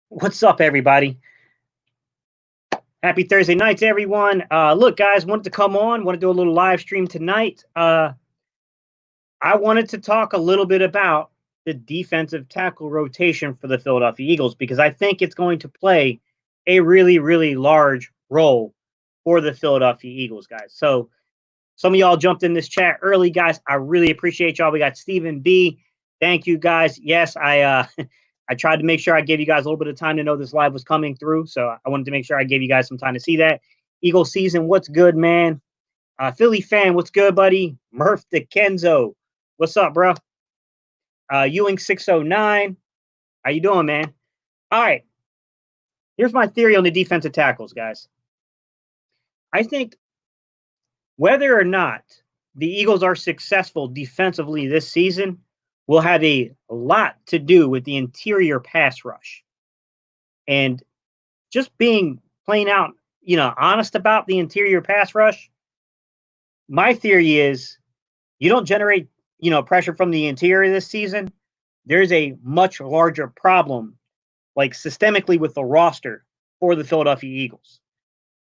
What's up, everybody? Happy Thursday nights, everyone. Look, guys, wanted to come on, want to do a little live stream tonight. I wanted to talk a little bit about the defensive tackle rotation for the Philadelphia Eagles because I think it's going to play a really, really large role for the Philadelphia Eagles, guys. So, some of y'all jumped in this chat early, guys. I really appreciate y'all. We got Stephen B. Thank you, guys. Yes, I I tried to make sure I gave you guys a little bit of time to know this live was coming through. So I wanted to make sure I gave you guys some time to see that. Eagle season, what's good, man? Philly fan, what's good, buddy? Murph DeKenzo, what's up, bro? Ewing 609, how you doing, man? All right, here's my theory on the defensive tackles, guys. I think whether or not the Eagles are successful defensively this season will have a lot to do with the interior pass rush. And just being plain out, honest about the interior pass rush, my theory is you don't generate, pressure from the interior this season, there's a much larger problem, like systemically with the roster for the Philadelphia Eagles.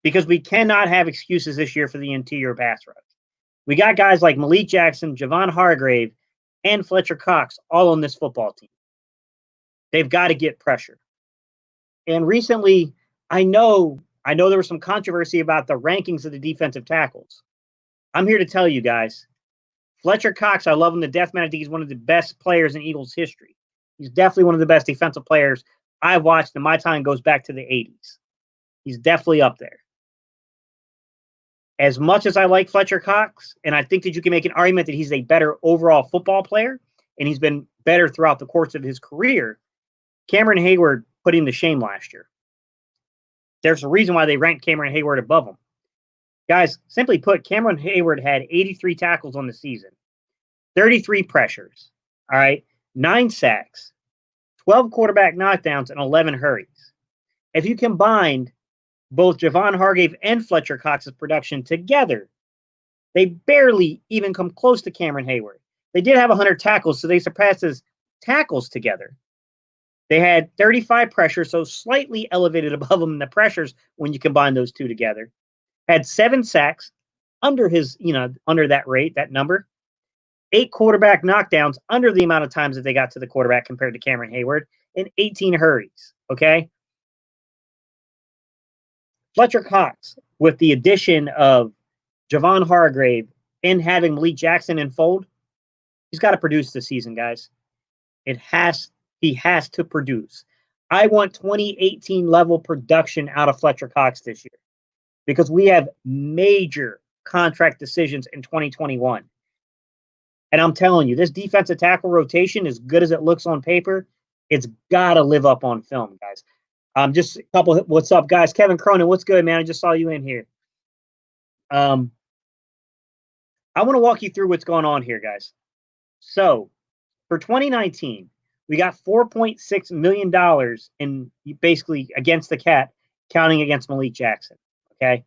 Because we cannot have excuses this year for the interior pass rush. We got guys like Malik Jackson, Javon Hargraves, and Fletcher Cox all on this football team. They've got to get pressure. And recently, I know there was some controversy about the rankings of the defensive tackles. I'm here to tell you guys, Fletcher Cox, I love him to death, man. I think he's one of the best players in Eagles history. He's definitely one of the best defensive players I've watched, and my time goes back to the 80s. He's definitely up there. As much as I like Fletcher Cox, and I think that you can make an argument that he's a better overall football player, and he's been better throughout the course of his career, Cameron Hayward put him to shame last year. There's a reason why they ranked Cameron Hayward above him. Guys, simply put, Cameron Hayward had 83 tackles on the season, 33 pressures, all right, 9 sacks, 12 quarterback knockdowns, and 11 hurries. If you combined both Javon Hargraves and Fletcher Cox's production together, they barely even come close to Cameron Hayward. They did have 100 tackles, so they surpassed his tackles together. They had 35 pressures, so slightly elevated above him in the pressures when you combine those two together. Had 7 sacks under his, under that rate, that number. 8 quarterback knockdowns under the amount of times that they got to the quarterback compared to Cameron Hayward, and 18 hurries. Okay. Fletcher Cox, with the addition of Javon Hargrave and having Malik Jackson in fold, he's got to produce this season, guys. He has to produce. I want 2018 level production out of Fletcher Cox this year because we have major contract decisions in 2021. And I'm telling you, this defensive tackle rotation, as good as it looks on paper, it's got to live up on film, guys. Just a couple. What's up, guys? Kevin Cronin, what's good, man? I just saw you in here. I want to walk you through what's going on here, guys. So, for 2019, we got $4.6 million in basically against the cap, counting against Malik Jackson. Okay,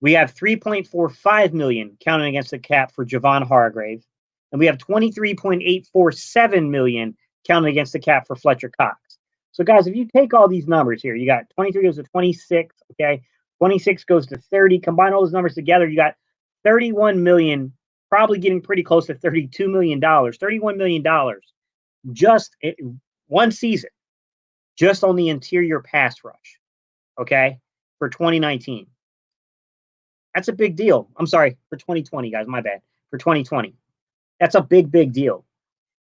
we have $3.45 million counting against the cap for Javon Hargrave, and we have $23.847 million counting against the cap for Fletcher Cox. So, guys, if you take all these numbers here, you got 23 goes to 26, okay? 26 goes to 30. Combine all those numbers together, you got $31 million, probably getting pretty close to $32 million. $31 million just one season, just on the interior pass rush, okay, for 2019. That's a big deal. I'm sorry, for 2020, guys, my bad. For 2020. That's a big, big deal.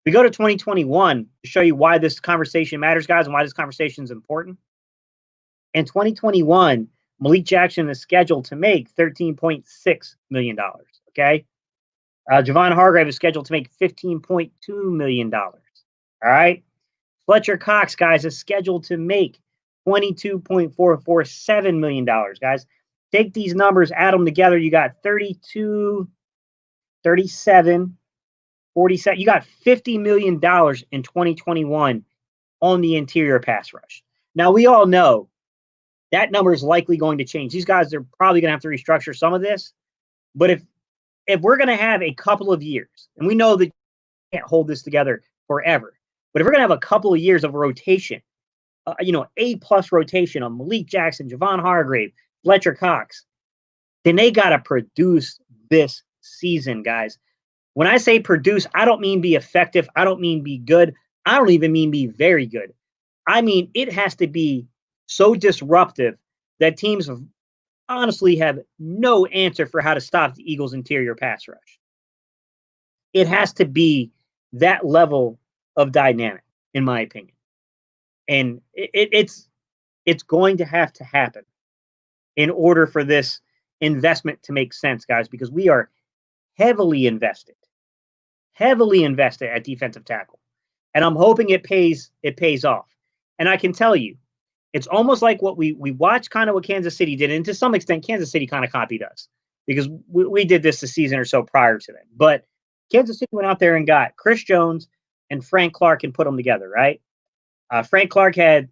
We go to 2021 to show you why this conversation matters, guys, and why this conversation is important. In 2021, Malik Jackson is scheduled to make $13.6 million, okay? Javon Hargrave is scheduled to make $15.2 million, all right? Fletcher Cox, guys, is scheduled to make $22.447 million, guys. Take these numbers, add them together, you got 32, 37, 47. You got $50 million in 2021 on the interior pass rush. Now, we all know that number is likely going to change. These guys are probably going to have to restructure some of this. But if we're going to have a couple of years, and we know that you can't hold this together forever, but if we're going to have a couple of years of rotation A+ rotation on Malik Jackson, Javon Hargraves, Fletcher Cox, then they got to produce this season, guys. When I say produce, I don't mean be effective. I don't mean be good. I don't even mean be very good. I mean, it has to be so disruptive that teams honestly have no answer for how to stop the Eagles' interior pass rush. It has to be that level of dynamic, in my opinion. And it's going to have to happen in order for this investment to make sense, guys, because we are heavily invested at defensive tackle. And I'm hoping it pays off. And I can tell you, it's almost like what we watched kind of what Kansas City did. And to some extent, Kansas City kind of copied us because we did this a season or so prior to them. But Kansas City went out there and got Chris Jones and Frank Clark and put them together, right? Frank Clark had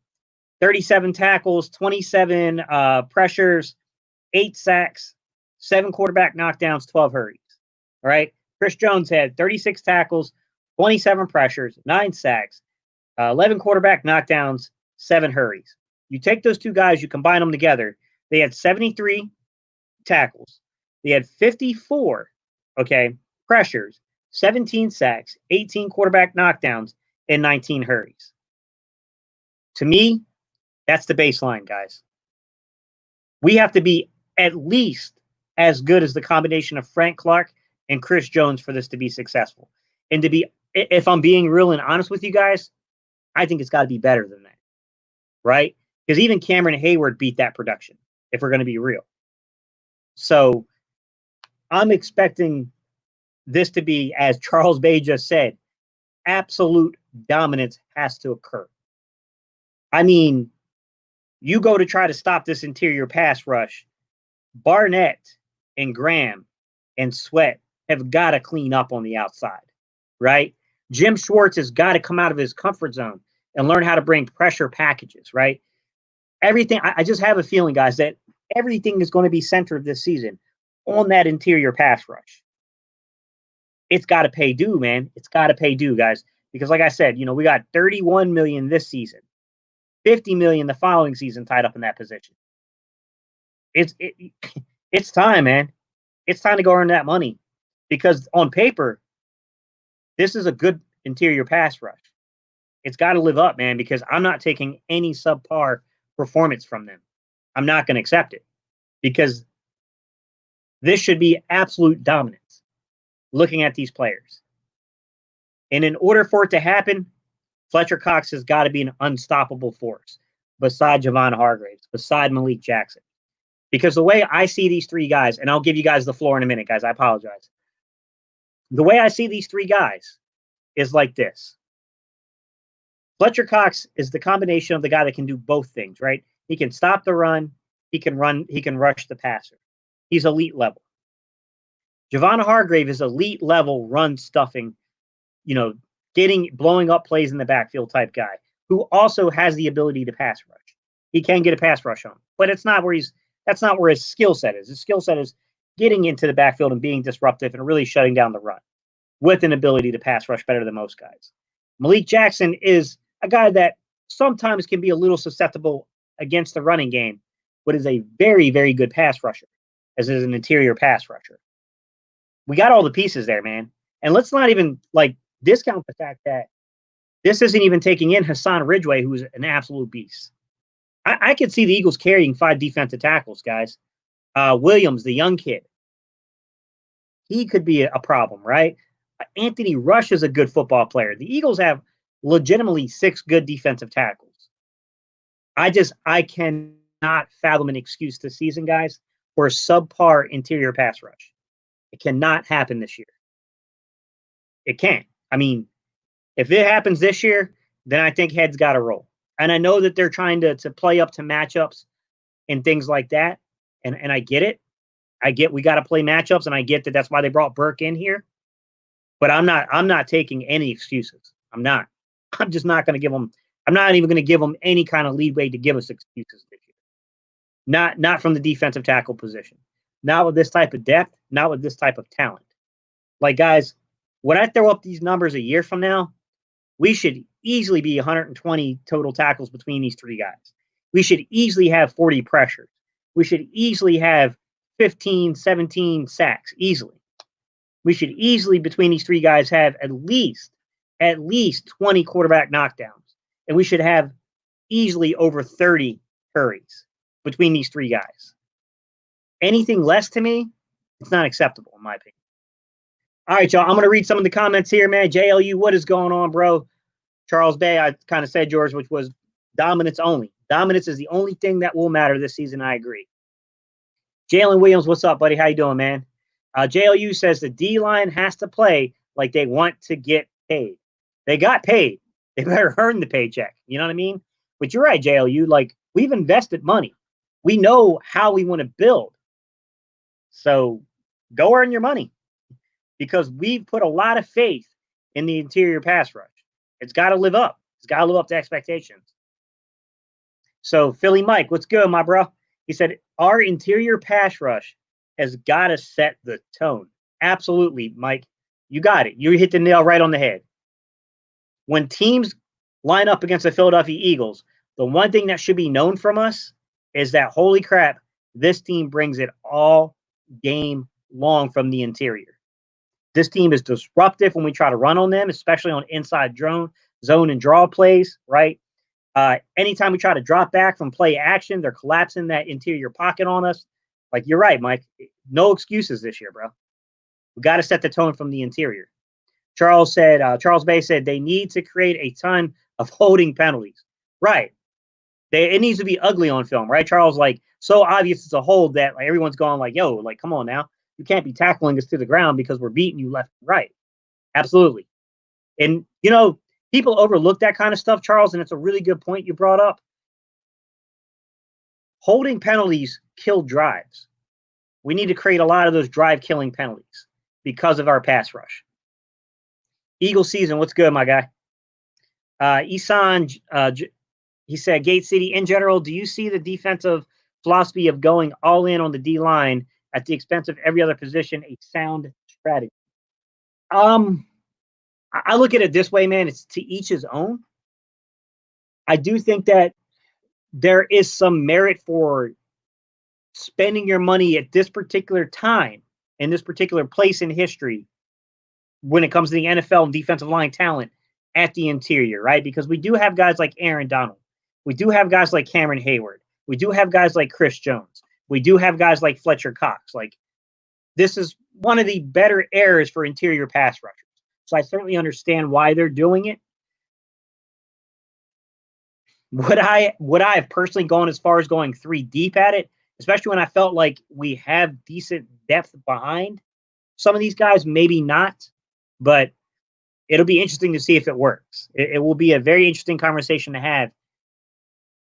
37 tackles, 27 pressures, 8 sacks, 7 quarterback knockdowns, 12 hurries. All right. Chris Jones had 36 tackles, 27 pressures, 9 sacks, 11 quarterback knockdowns, 7 hurries. You take those two guys, you combine them together, they had 73 tackles. They had 54, pressures, 17 sacks, 18 quarterback knockdowns, and 19 hurries. To me, that's the baseline, guys. We have to be at least as good as the combination of Frank Clark and Chris Jones for this to be successful. And to be, if I'm being real and honest with you guys, I think it's got to be better than that, right? Because even Cameron Hayward beat that production, if we're going to be real. So I'm expecting this to be, as Charles Bay just said, absolute dominance has to occur. I mean, you go to try to stop this interior pass rush, Barnett and Graham and Sweat have got to clean up on the outside, right? Jim Schwartz has got to come out of his comfort zone and learn how to bring pressure packages, right? Everything, I just have a feeling, guys, that everything is going to be centered this season on that interior pass rush. It's got to pay due, man. It's got to pay due, guys. Because like I said, we got $31 million this season, $50 million the following season tied up in that position. It's time, man. It's time to go earn that money. Because on paper, this is a good interior pass rush. It's got to live up, man, because I'm not taking any subpar performance from them. I'm not going to accept it because this should be absolute dominance looking at these players. And in order for it to happen, Fletcher Cox has got to be an unstoppable force beside Javon Hargraves, beside Malik Jackson. Because the way I see these three guys, and I'll give you guys the floor in a minute, guys, I apologize. The way I see these three guys is like this. Fletcher Cox is the combination of the guy that can do both things, right? He can stop the run, he can rush the passer. He's elite level. Javon Hargraves is elite level run stuffing, blowing up plays in the backfield type guy who also has the ability to pass rush. He can get a pass rush on, but that's not where his skill set is. His skill set is getting into the backfield and being disruptive and really shutting down the run with an ability to pass rush better than most guys. Malik Jackson is a guy that sometimes can be a little susceptible against the running game, but is a very, very good pass rusher, as is an interior pass rusher. We got all the pieces there, man. And let's not even discount the fact that this isn't even taking in Hassan Ridgeway, who's an absolute beast. I could see the Eagles carrying 5 defensive tackles, guys. Williams, the young kid, he could be a problem, right? Anthony Rush is a good football player. The Eagles have legitimately 6 good defensive tackles. I cannot fathom an excuse this season, guys, for a subpar interior pass rush. It cannot happen this year. It can't. I mean, if it happens this year, then I think heads got to roll. And I know that they're trying to play up to matchups and things like that. And I get it. We got to play matchups, and I get that that's why they brought Burke in here. But I'm not taking any excuses. I'm not. I'm just not going to give them. I'm not even going to give them any kind of leeway to give us excuses this year. Not from the defensive tackle position. Not with this type of depth. Not with this type of talent. Like, guys, when I throw up these numbers a year from now, We should easily be 120 total tackles between these three guys. We should easily have 40 pressures. We should easily have 15, 17 sacks, easily. We should easily, between these three guys, have at least 20 quarterback knockdowns. And we should have easily over 30 hurries between these three guys. Anything less to me, it's not acceptable, in my opinion. All right, y'all. I'm going to read some of the comments here, man. JLU, what is going on, bro? Charles Bay, I kind of said yours, which was dominance only. Dominance is the only thing that will matter this season. I agree. Jalen Williams, what's up, buddy? How you doing, man? JLU says the D-line has to play like they want to get paid. They got paid. They better earn the paycheck. You know what I mean? But you're right, JLU. Like, we've invested money. We know how we want to build. So go earn your money, because we've put a lot of faith in the interior pass rush. It's got to live up. It's got to live up to expectations. So Philly Mike, what's good, my bro? He said, our interior pass rush has got to set the tone. Absolutely, Mike. You got it. You hit the nail right on the head. When teams line up against the Philadelphia Eagles, the one thing that should be known from us is that, holy crap, this team brings it all game long from the interior. This team is disruptive when we try to run on them, especially on inside zone and draw plays, right? Anytime we try to drop back from play action, they're collapsing that interior pocket on us. Like, you're right, Mike. No excuses this year, bro. We got to set the tone from the interior. Charles Bay said they need to create a ton of holding penalties. Right. It needs to be ugly on film, right, Charles? Like, so obvious it's a hold that, like, everyone's going like, yo, like, come on now. You can't be tackling us to the ground because we're beating you left and right. Absolutely. And, you know, people overlook that kind of stuff, Charles, and it's a really good point you brought up. Holding penalties kill drives. We need to create a lot of those drive-killing penalties because of our pass rush. Eagle season, what's good, my guy? Isan, he said, Gate City, in general, do you see the defensive philosophy of going all in on the D-line at the expense of every other position a sound strategy? I look at it this way, man. It's to each his own. I do think that there is some merit for spending your money at this particular time in this particular place in history when it comes to the NFL and defensive line talent at the interior, right? Because we do have guys like Aaron Donald. We do have guys like Cameron Hayward. We do have guys like Chris Jones. We do have guys like Fletcher Cox. Like, this is one of the better eras for interior pass rushers. So I certainly understand why they're doing it. Would I have personally gone as far as going 3 deep at it, especially when I felt like we have decent depth behind some of these guys? Maybe not, but it'll be interesting to see if it works. It will be a very interesting conversation to have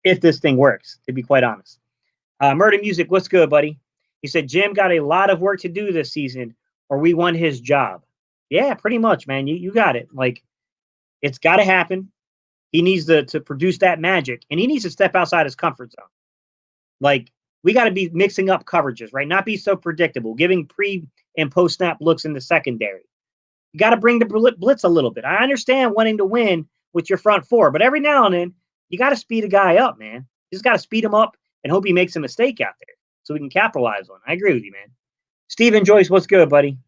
if this thing works, to be quite honest. Murder Music, what's good, buddy? He said, Jim got a lot of work to do this season, or we won his job. Yeah, pretty much, man. You got it. Like, it's got to happen. He needs to produce that magic, and he needs to step outside his comfort zone. Like, we got to be mixing up coverages, right? Not be so predictable, giving pre and post snap looks in the secondary. You got to bring the blitz a little bit. I understand wanting to win with your front four, but every now and then you got to speed a guy up, man. You just got to speed him up and hope he makes a mistake out there so we can capitalize on it. I agree with you, man. Steven Joyce, what's good, buddy?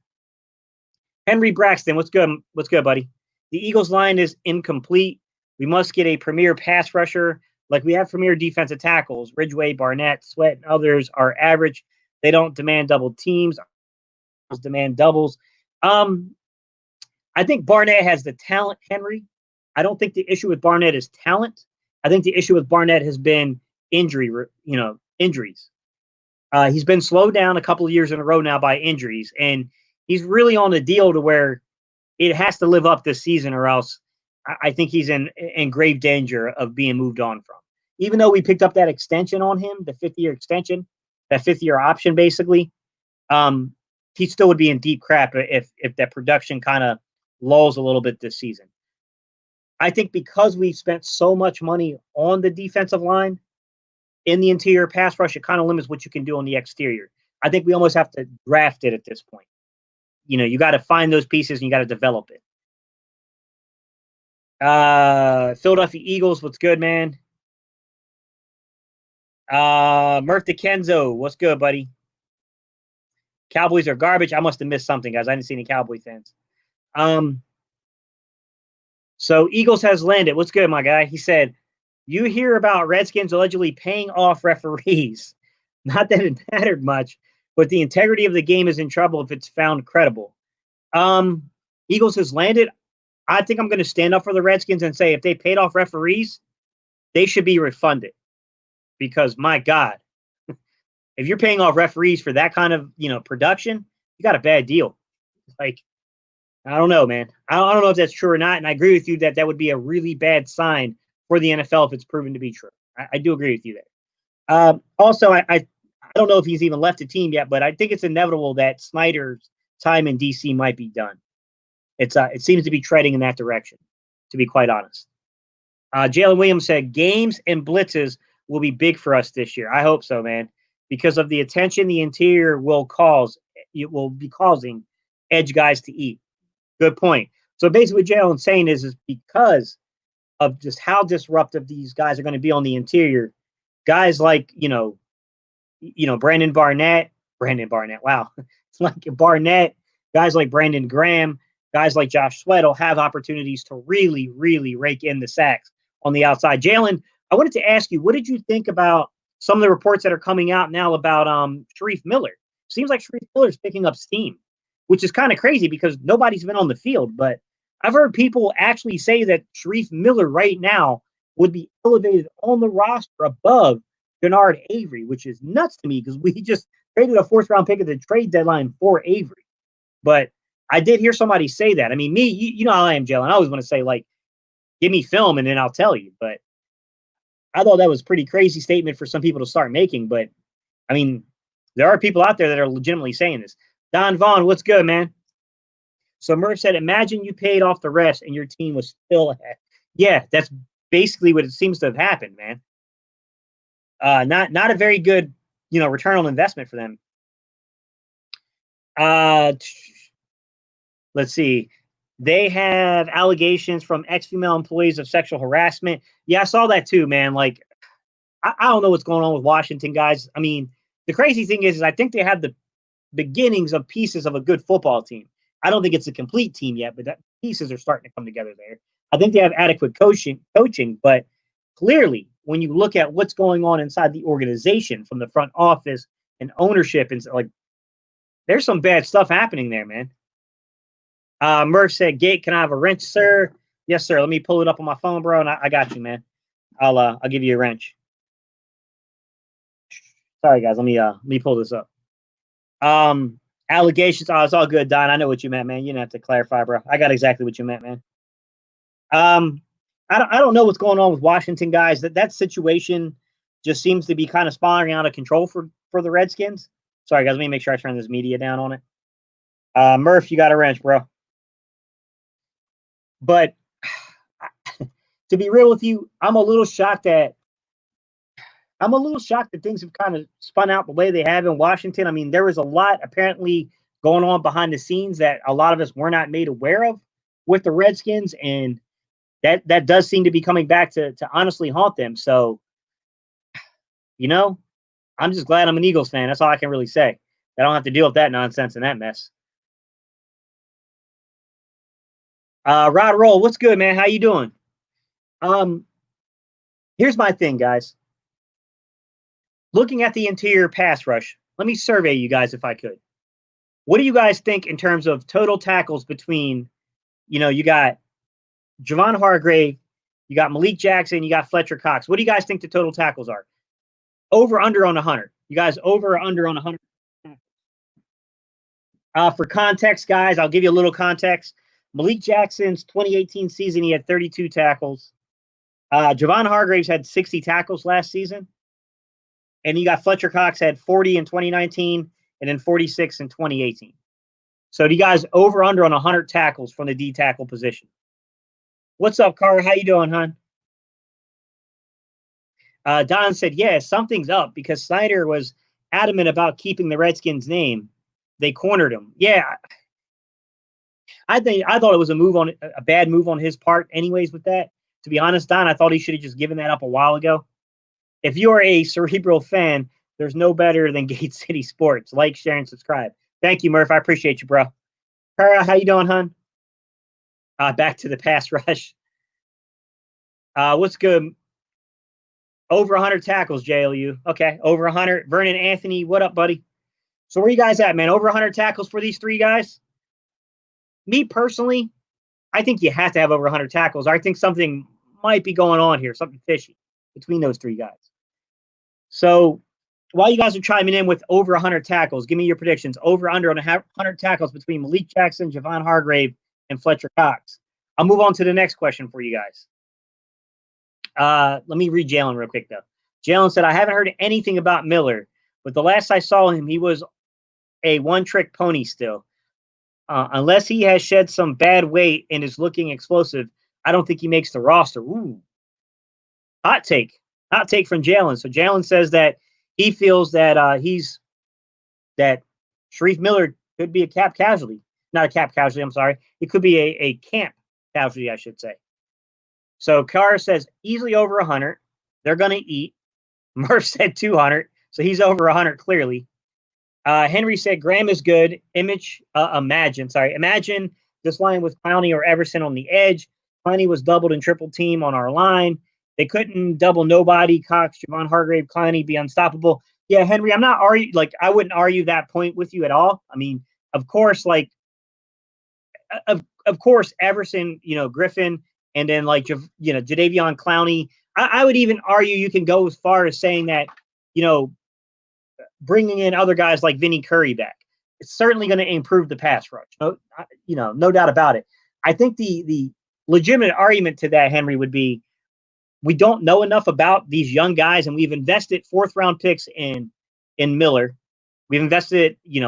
Henry Braxton, what's good? What's good, buddy? The Eagles line is incomplete. We must get a premier pass rusher. Like, we have premier defensive tackles. Ridgeway, Barnett, Sweat, and others are average. They don't demand double teams. Demand doubles. I think Barnett has the talent, Henry. I don't think the issue with Barnett is talent. I think the issue with Barnett has been injuries. He's been slowed down a couple of years in a row now by injuries, and he's really on a deal to where it has to live up this season, or else I think he's in grave danger of being moved on from. Even though we picked up that extension on him, the 5th-year extension, that 5th-year option, basically, he still would be in deep crap if that production kind of lulls a little bit this season. I think because we spent so much money on the defensive line in the interior pass rush, it kind of limits what you can do on the exterior. I think we almost have to draft it at this point. You know, you got to find those pieces and you got to develop it. Philadelphia Eagles, what's good, man? Murph DeKenzo, what's good, buddy? Cowboys are garbage. I must have missed something, guys. I didn't see any Cowboy fans. So Eagles has landed. What's good, my guy? He said, you hear about Redskins allegedly paying off referees. Not that it mattered much, but the integrity of the game is in trouble if it's found credible. Eagles has landed. I think I'm going to stand up for the Redskins and say if they paid off referees, they should be refunded. Because my God, if you're paying off referees for that kind of production, you got a bad deal. Like, I don't know, man. I don't know if that's true or not, and I agree with you that that would be a really bad sign for the NFL if it's proven to be true. I do agree with you there. Also, I don't know if he's even left the team yet, but I think it's inevitable that Snyder's time in DC might be done. It seems to be treading in that direction, to be quite honest. Jalen Williams said games and blitzes will be big for us this year. I hope so, man, because of the attention the interior will cause. It will be causing edge guys to eat. Good point. So basically, what Jalen's saying is because of just how disruptive these guys are going to be on the interior. Guys like Brandon Barnett. Wow, it's like Barnett. Guys like Brandon Graham. Guys like Josh Sweat will have opportunities to really, really rake in the sacks on the outside. Jalen, I wanted to ask you, what did you think about some of the reports that are coming out now about Sharif Miller? Seems like Sharif Miller's picking up steam, which is kind of crazy because nobody's been on the field. But I've heard people actually say that Sharif Miller right now would be elevated on the roster above Bernard Avery, which is nuts to me because we just traded a 4th-round pick at the trade deadline for Avery. But I did hear somebody say that. I mean, me, you know how I am, Jalen. I always want to say, like, give me film and then I'll tell you. But I thought that was a pretty crazy statement for some people to start making. But, I mean, there are people out there that are legitimately saying this. Don Vaughn, what's good, man? So Murph said, imagine you paid off the rest and your team was still ahead. Yeah, that's basically what it seems to have happened, man. Not a very good, return on investment for them. Let's see. They have allegations from ex-female employees of sexual harassment. Yeah, I saw that too, man. Like, I don't know what's going on with Washington, guys. I mean, the crazy thing is I think they have the beginnings of pieces of a good football team. I don't think it's a complete team yet, but that pieces are starting to come together there. I think they have adequate coaching, but clearly, when you look at what's going on inside the organization from the front office and ownership, and like, there's some bad stuff happening there, man. Murph said, Gate, can I have a wrench, sir? Yes, sir. Let me pull it up on my phone, bro, and I got you, man. I'll give you a wrench. Sorry, guys. Let me pull this up. Allegations. Oh, it's all good, Don. I know what you meant, man. You didn't have to clarify, bro. I got exactly what you meant, man. I don't know what's going on with Washington, guys. That situation just seems to be kind of spiraling out of control for the Redskins. Sorry, guys. Let me make sure I turn this media down on it. Murph, you got a wrench, bro. But to be real with you, I'm a little shocked that things have kind of spun out the way they have in Washington. I mean, there was a lot apparently going on behind the scenes that a lot of us were not made aware of with the Redskins, and that does seem to be coming back to honestly haunt them. So, I'm just glad I'm an Eagles fan. That's all I can really say. I don't have to deal with that nonsense and that mess. Rod Roll, what's good, man? How you doing? Here's my thing, guys. Looking at the interior pass rush, let me survey you guys if I could. What do you guys think in terms of total tackles between, you got Javon Hargraves, you got Malik Jackson, you got Fletcher Cox. What do you guys think the total tackles are? Over, under on 100. You guys over or under on 100? For context, guys, I'll give you a little context. Malik Jackson's 2018 season, he had 32 tackles. Javon Hargraves had 60 tackles last season. And you got Fletcher Cox had 40 in 2019 and then 46 in 2018. So do you guys over under on 100 tackles from the D tackle position? What's up, Carter? How you doing, hon? Don said, yeah, something's up because Snyder was adamant about keeping the Redskins name. They cornered him. Yeah. I thought it was a bad move on his part, anyways. With that, to be honest, Don, I thought he should have just given that up a while ago. If you're a Cerebral fan, there's no better than Gate City Sports. Like, share, and subscribe. Thank you, Murph. I appreciate you, bro. Kara, how you doing, hon? Back to the pass rush. What's good? Over 100 tackles, JLU. Okay, over 100. Vernon Anthony, what up, buddy? So where you guys at, man? Over 100 tackles for these three guys? Me personally, I think you have to have over 100 tackles. I think something might be going on here, something fishy between those three guys. So while you guys are chiming in with over 100 tackles, give me your predictions. Over, under on 100 tackles between Malik Jackson, Javon Hargraves, and Fletcher Cox. I'll move on to the next question for you guys. Let me read Jalen real quick, though. Jalen said, I haven't heard anything about Miller, but the last I saw him, he was a one-trick pony still. Unless he has shed some bad weight and is looking explosive, I don't think he makes the roster. Ooh. Hot take from Jalen. So Jalen says that he feels that that Sharif Miller could be a cap casualty. Not a cap casualty, I'm sorry. It could be a camp casualty, I should say. So Carr says easily over 100. They're going to eat. Murph said 200, so he's over 100 clearly. Henry said Graham is good. Imagine this line with Clowney or Everson on the edge. Clowney was doubled and triple team on our line. They couldn't double nobody. Cox, Javon Hargrave, Clowney be unstoppable. Yeah, Henry, I'm not I wouldn't argue that point with you at all. I mean, of course, of course, Everson, Griffin, and then Jadeveon Clowney. I would even argue you can go as far as saying that, bringing in other guys like Vinny Curry back, it's certainly going to improve the pass rush. No doubt about it. I think the legitimate argument to that, Henry, would be we don't know enough about these young guys, and we've invested 4th-round picks in Miller. We've invested, he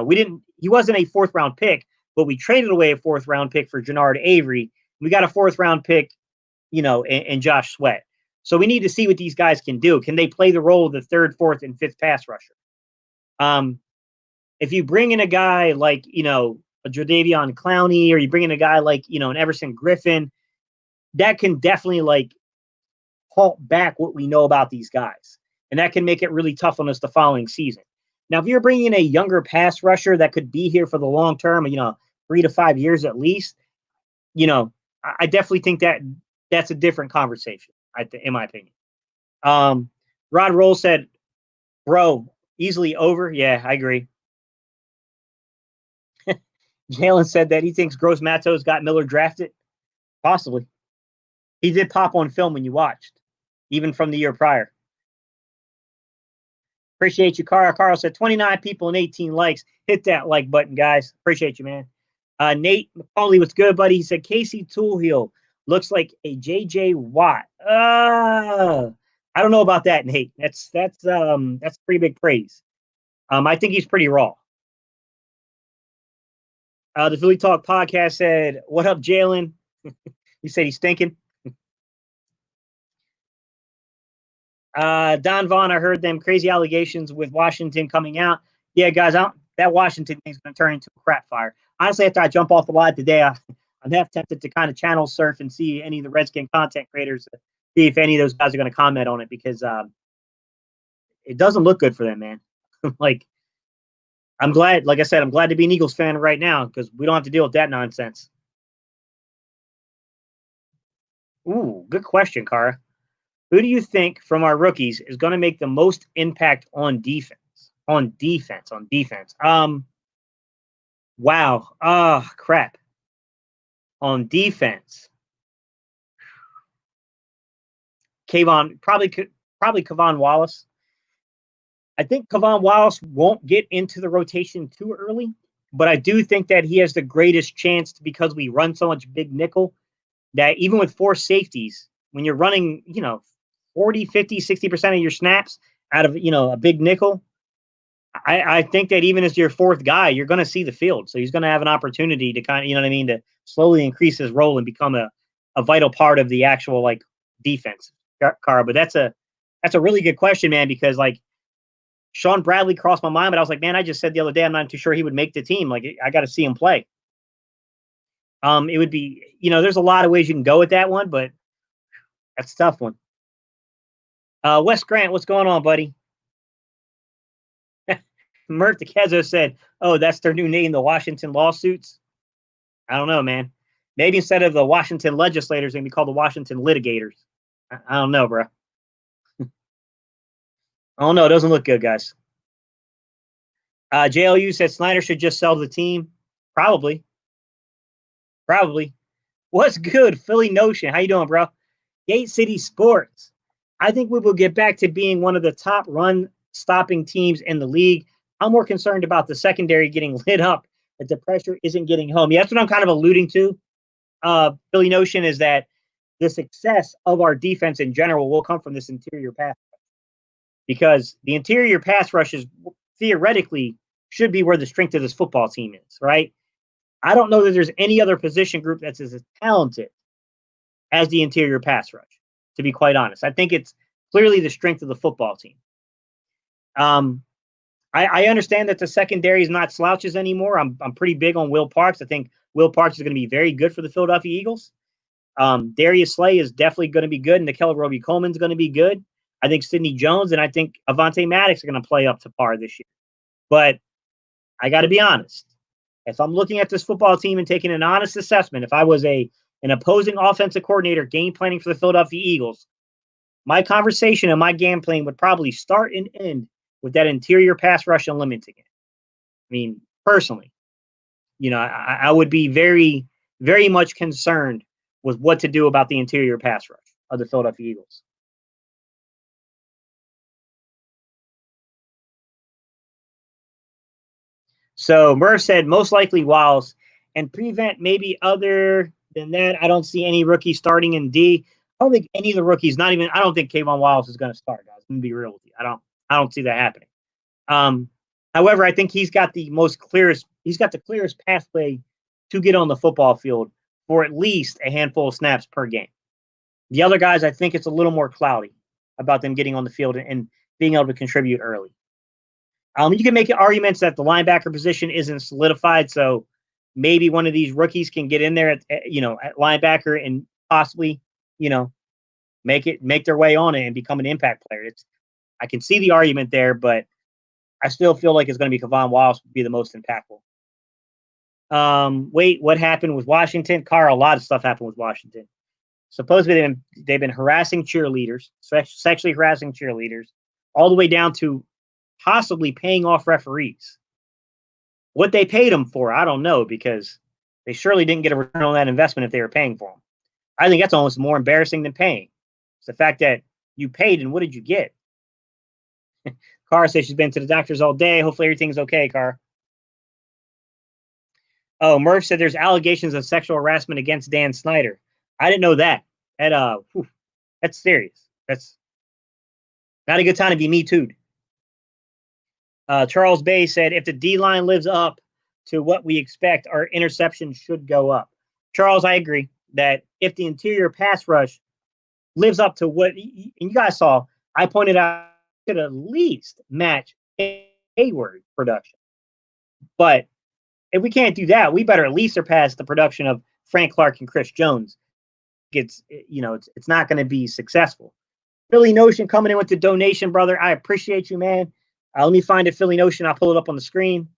wasn't a 4th-round pick, but we traded away a 4th-round pick for Jannard Avery. We got a 4th-round pick, in Josh Sweat. So we need to see what these guys can do. Can they play the role of the 3rd, 4th, and 5th pass rusher? If you bring in a guy like, a Jadeveon Clowney, or you bring in a guy like, an Everson Griffin, that can definitely halt back what we know about these guys. And that can make it really tough on us the following season. Now, if you're bringing in a younger pass rusher that could be here for the long term, 3 to 5 years at least, I definitely think that's a different conversation, in my opinion. Rod Roll said, bro, easily over. Yeah, I agree. Jalen said that he thinks Gross Matos got Miller drafted. Possibly. He did pop on film when you watched, even from the year prior. Appreciate you, Carl. Carl said 29 people and 18 likes. Hit that like button, guys. Appreciate you, man. Nate McCauley, what's good, buddy? He said Casey Toolhill looks like a JJ Watt. I don't know about that, Nate. That's pretty big praise. I think he's pretty raw. The Philly Talk podcast said, "What up, Jalen?" He said he's stinking. Don Vaughn, I heard them crazy allegations with Washington coming out. Yeah, guys, that Washington thing's going to turn into a crap fire. Honestly, after I jump off the live today, I'm half tempted to kind of channel surf and see any of the Redskin content creators, see if any of those guys are going to comment on it, because it doesn't look good for them, man. I'm glad, like I said, I'm glad to be an Eagles fan right now, because we don't have to deal with that nonsense. Ooh, good question, Kara. Who do you think from our rookies is going to make the most impact on defense? On defense. Wow. Crap. On defense. Probably Kavon Wallace. I think Kavon Wallace won't get into the rotation too early, but I do think that he has the greatest chance because we run so much big nickel that even with 4 safeties, when you're running, 40, 50, 60% of your snaps out of, a big nickel, I think that even as your 4th guy, you're going to see the field. So he's going to have an opportunity to kind of, to slowly increase his role and become a vital part of the actual defense, Cara. But that's a really good question, man, because Sean Bradley crossed my mind, but I was like, man, I just said the other day I'm not too sure he would make the team. I got to see him play. It would be, there's a lot of ways you can go with that one, but that's a tough one. Wes Grant, what's going on, buddy? Mert DeKezo said, "Oh, that's their new name, the Washington lawsuits." I don't know, man. Maybe instead of the Washington legislators, they're going to be called the Washington litigators. I don't know, bro. I don't know. It doesn't look good, guys. JLU said Snyder should just sell the team. Probably. What's good, Philly Notion? How you doing, bro? Gate City Sports. I think we will get back to being one of the top run-stopping teams in the league. I'm more concerned about the secondary getting lit up, that the pressure isn't getting home. Yeah, that's what I'm kind of alluding to. Philly Notion is that the success of our defense in general will come from this interior pass rush, because the interior pass rush is theoretically should be where the strength of this football team is, right? I don't know that there's any other position group that's as talented as the interior pass rush, to be quite honest. I think it's clearly the strength of the football team. I understand that the secondary is not slouches anymore. I'm pretty big on Will Parks. I think Will Parks is going to be very good for the Philadelphia Eagles. Darius Slay is definitely going to be good, and Nikel Roby-Coleman is going to be good. I think Sidney Jones and I think Avonte Maddox are going to play up to par this year. But I got to be honest. If I'm looking at this football team and taking an honest assessment, if I was an opposing offensive coordinator game planning for the Philadelphia Eagles, my conversation and my game plan would probably start and end with that interior pass rush and limiting it. I mean, personally, I would be very, very much concerned with what to do about the interior pass rush of the Philadelphia Eagles. So Murph said most likely Wiles and prevent. Maybe other than that, I don't see any rookies starting in D. I don't think any of the rookies, I don't think Kayvon Wiles is going to start, guys. I'm going to be real with you. I don't see that happening. However, I think he's got the clearest pathway to get on the football field for at least a handful of snaps per game. The other guys, I think it's a little more cloudy about them getting on the field and being able to contribute early. You can make arguments that the linebacker position isn't solidified, so maybe one of these rookies can get in there at linebacker and possibly, make their way on it and become an impact player. I can see the argument there, but I still feel like it's going to be Kayvon Wiles would be the most impactful. Wait, what happened with Washington? Carl, a lot of stuff happened with Washington. Supposedly they've been harassing cheerleaders, sexually harassing cheerleaders, all the way down to possibly paying off referees. What they paid them for, I don't know, because they surely didn't get a return on that investment if they were paying for them. I think that's almost more embarrassing than paying. It's the fact that you paid and what did you get? Cara says she's been to the doctors all day. Hopefully everything's okay, Cara. Oh, Murph said there's allegations of sexual harassment against Dan Snyder. I didn't know that. That's serious. That's not a good time to be Me Too'd. Charles Bay said, if the D-line lives up to what we expect, our interceptions should go up. Charles, I agree that if the interior pass rush lives up to what you guys saw, I pointed out could at least match Hayward production. But if we can't do that, we better at least surpass the production of Frank Clark and Chris Jones. It's not going to be successful. Philly Notion coming in with the donation, brother. I appreciate you, man. Let me find a Philly Notion. I'll pull it up on the screen.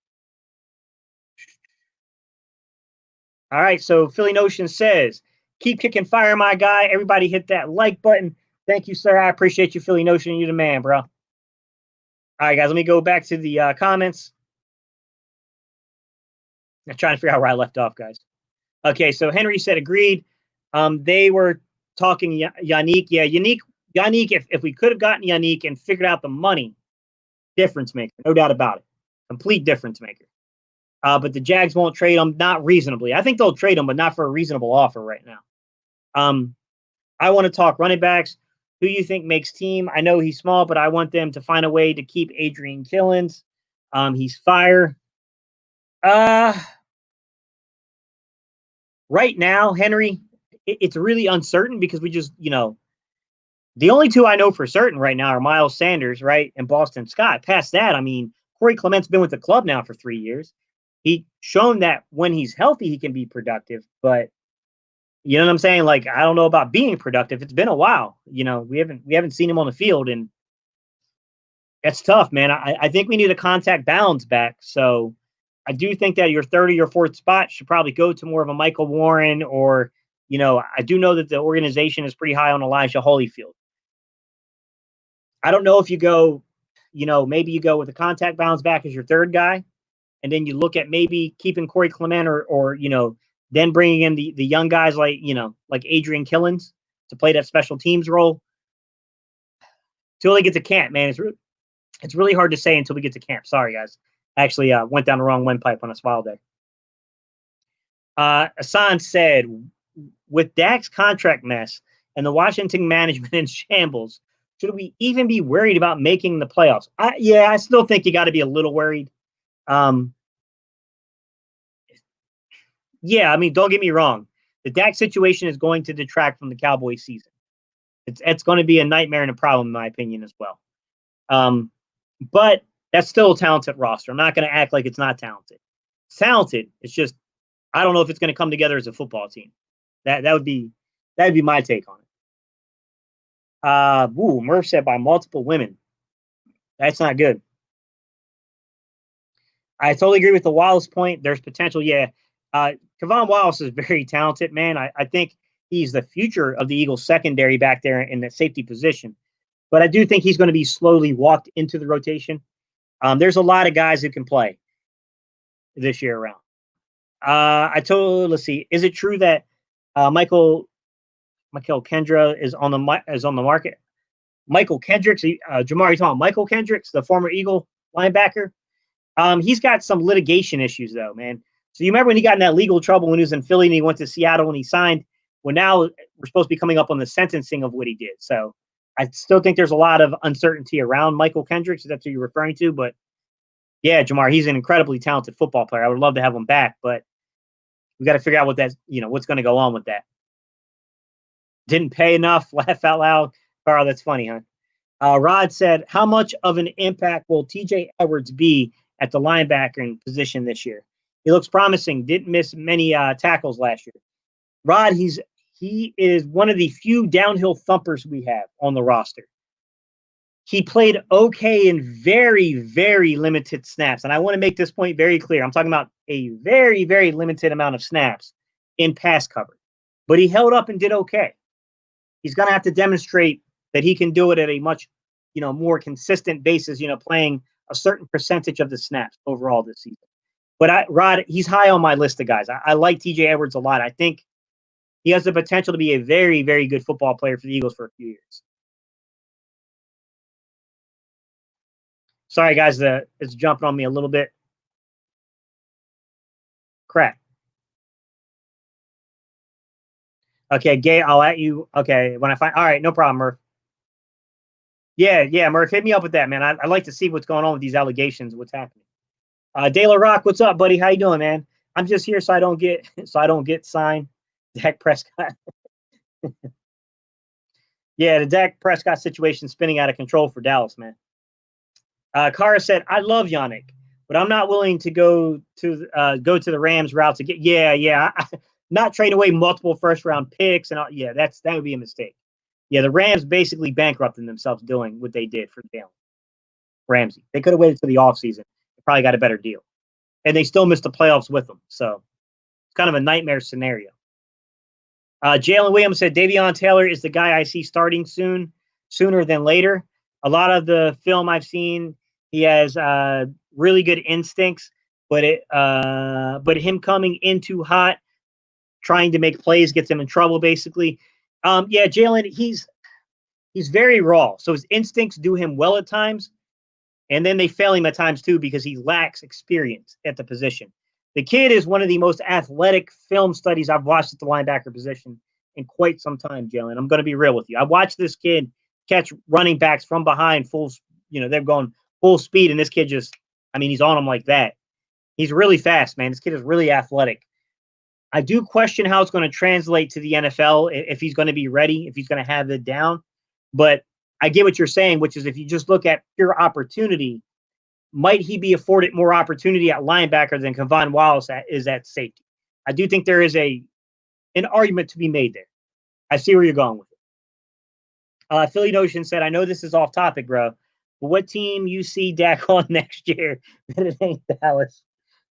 All right, so Philly Notion says, keep kicking fire, my guy. Everybody hit that like button. Thank you, sir. I appreciate you, Philly Notion. You're the man, bro. All right, guys, let me go back to the comments. I'm trying to figure out where I left off, guys. Okay, so Henry said agreed. They were talking Yannick. Yeah, Yannick, if we could have gotten Yannick and figured out the money, difference maker, no doubt about it. Complete difference maker. But the Jags won't trade him, not reasonably. I think they'll trade him, but not for a reasonable offer right now. I want to talk running backs. Who you think makes team? I know he's small, but I want them to find a way to keep Adrian Killins. He's fire. Right now, Henry, it's really uncertain because we just, the only two I know for certain right now are Miles Sanders, right, and Boston Scott. Past that, I mean, Corey Clement's been with the club now for 3 years. He shown that when he's healthy, he can be productive, but you know what I'm saying? Like, I don't know about being productive. It's been a while. We haven't seen him on the field, and that's tough, man. I think we need a contact balance back. So I do think that your third or your fourth spot should probably go to more of a Michael Warren, or, I do know that the organization is pretty high on Elijah Holyfield. I don't know if you go, maybe you go with a contact balance back as your third guy, and then you look at maybe keeping Corey Clement, or then bringing in the young guys like Adrian Killens to play that special teams role till they get to camp, man. It's really hard to say until we get to camp. Sorry, guys. I actually went down the wrong windpipe on a smile day. Hassan said, with Dak's contract mess and the Washington management in shambles, should we even be worried about making the playoffs? I still think you got to be a little worried. Yeah, I mean, don't get me wrong. The Dak situation is going to detract from the Cowboys season. It's going to be a nightmare and a problem, in my opinion, as well. But that's still a talented roster. I'm not going to act like it's not talented. It's talented. It's just, I don't know if it's going to come together as a football team. That would be my take on it. Murph said by multiple women. That's not good. I totally agree with the Wallace point. There's potential. Yeah. Kevon Wallace is very talented, man. I think he's the future of the Eagles secondary back there in the safety position. But I do think he's going to be slowly walked into the rotation. There's a lot of guys who can play this year around. Let's see. Is it true that Michael Kendra is on the market? Michael Kendricks, Jamar, you talking Michael Kendricks, the former Eagle linebacker? He's got some litigation issues though, man. So you remember when he got in that legal trouble when he was in Philly and he went to Seattle and he signed? Well, now we're supposed to be coming up on the sentencing of what he did. So I still think there's a lot of uncertainty around Michael Kendricks. If that's who you're referring to. But yeah, Jamar, he's an incredibly talented football player. I would love to have him back, but we got to figure out what's going to go on with that. Didn't pay enough. Laugh out loud. Carl, that's funny, huh? Rod said, how much of an impact will TJ Edwards be at the linebacker position this year? He looks promising. Didn't miss many tackles last year. Rod, he is one of the few downhill thumpers we have on the roster. He played okay in very, very limited snaps. And I want to make this point very clear. I'm talking about a very, very limited amount of snaps in pass cover. But he held up and did okay. He's going to have to demonstrate that he can do it at a much, more consistent basis, playing a certain percentage of the snaps overall this season. But Rod, he's high on my list of guys. I like TJ Edwards a lot. I think he has the potential to be a very, very good football player for the Eagles for a few years. Sorry, guys, it's jumping on me a little bit. Crap. Okay, Gay, I'll at you. Okay, when I find. All right, no problem, Murph. Yeah, Murph, hit me up with that, man. I'd like to see what's going on with these allegations. What's happening? De La Rock, what's up, buddy? How you doing, man? I'm just here so I don't get signed. Dak Prescott. Yeah, the Dak Prescott situation spinning out of control for Dallas, man. Kara said, I love Yannick, but I'm not willing to go to the Rams route to get. Yeah. Not trading away multiple first round picks and all. Yeah, that would be a mistake. Yeah, the Rams basically bankrupted themselves doing what they did for Jalen Ramsey. They could have waited to the offseason. They probably got a better deal. And they still missed the playoffs with them. So it's kind of a nightmare scenario. Jalen Williams said, Davion Taylor is the guy I see starting sooner than later. A lot of the film I've seen, he has really good instincts, but him coming in too hot, trying to make plays gets him in trouble, basically. Yeah, Jalen, he's very raw. So his instincts do him well at times, and then they fail him at times too because he lacks experience at the position. The kid is one of the most athletic film studies I've watched at the linebacker position in quite some time, Jalen. I'm going to be real with you. I watched this kid catch running backs from behind they're going full speed, and this kid he's on them like that. He's really fast, man. This kid is really athletic. I do question how it's going to translate to the NFL, if he's going to be ready, if he's going to have it down. But I get what you're saying, which is if you just look at pure opportunity, might he be afforded more opportunity at linebacker than Kevon Wallace is at safety? I do think there is an argument to be made there. I see where you're going with it. Philly Notion said, I know this is off topic, bro, but what team you see Dak on next year that it ain't Dallas?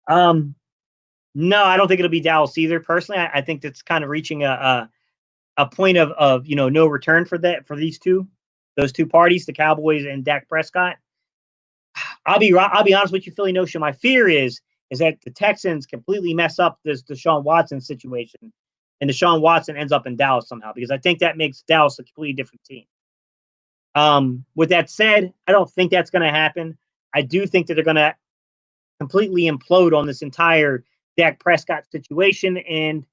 No, I don't think it'll be Dallas either. Personally, I think that's kind of reaching a point of no return for those two parties, the Cowboys and Dak Prescott. I'll be honest with you, Philly Notion. My fear is that the Texans completely mess up this Deshaun Watson situation, and Deshaun Watson ends up in Dallas somehow, because I think that makes Dallas a completely different team. With that said, I don't think that's going to happen. I do think that they're going to completely implode on this entire Dak Prescott situation, and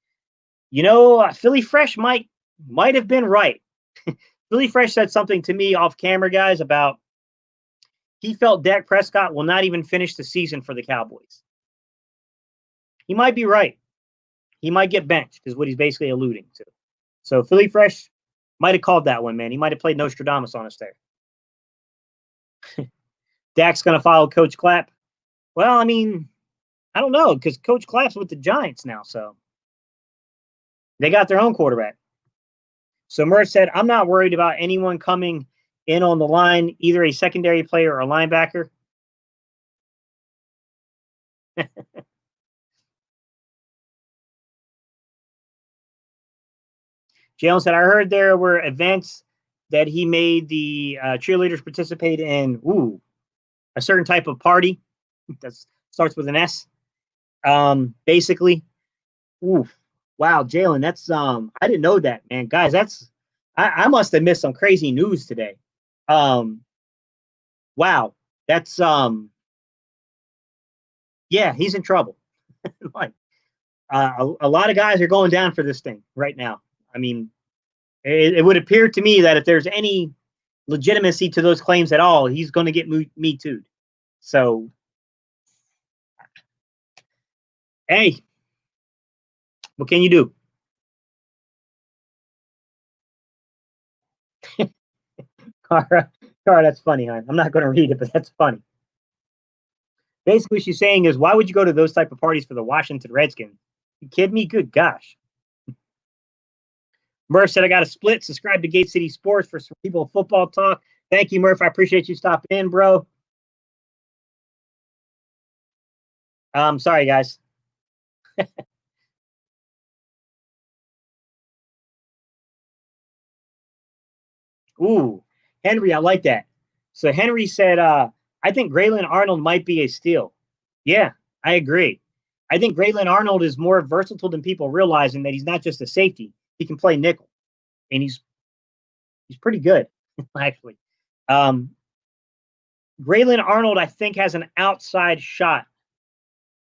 Philly Fresh might have been right. Philly Fresh said something to me off camera, guys, about he felt Dak Prescott will not even finish the season for the Cowboys. He might be right. He might get benched, is what he's basically alluding to. So Philly Fresh might have called that one, man. He might have played Nostradamus on us there. Dak's going to follow Coach Clapp. Well, I mean, I don't know, because Coach Clapp's with the Giants now, so they got their own quarterback. So Murph said, I'm not worried about anyone coming in on the line, either a secondary player or a linebacker. Jalen said, I heard there were events that he made the cheerleaders participate in, a certain type of party that starts with an S. Basically, wow, Jalen, that's I didn't know that, man. Guys, that's I must have missed some crazy news today. Wow, that's yeah, he's in trouble. Like, a lot of guys are going down for this thing right now. I mean, it would appear to me that if there's any legitimacy to those claims at all, he's going to get me too'd. So, hey, what can you do? Cara, that's funny, hon. I'm not going to read it, but that's funny. Basically, what she's saying is, why would you go to those type of parties for the Washington Redskins? You kidding me? Good gosh. Murph said, I got a split. Subscribe to Gate City Sports for some people football talk. Thank you, Murph. I appreciate you stopping in, bro. Sorry, guys. Ooh, Henry, I like that. So Henry said, I think Grayland Arnold might be a steal. Yeah, I agree. I think Grayland Arnold is more versatile than people realizing, that he's not just a safety. He can play nickel, and he's pretty good, actually. Grayland Arnold, I think, has an outside shot,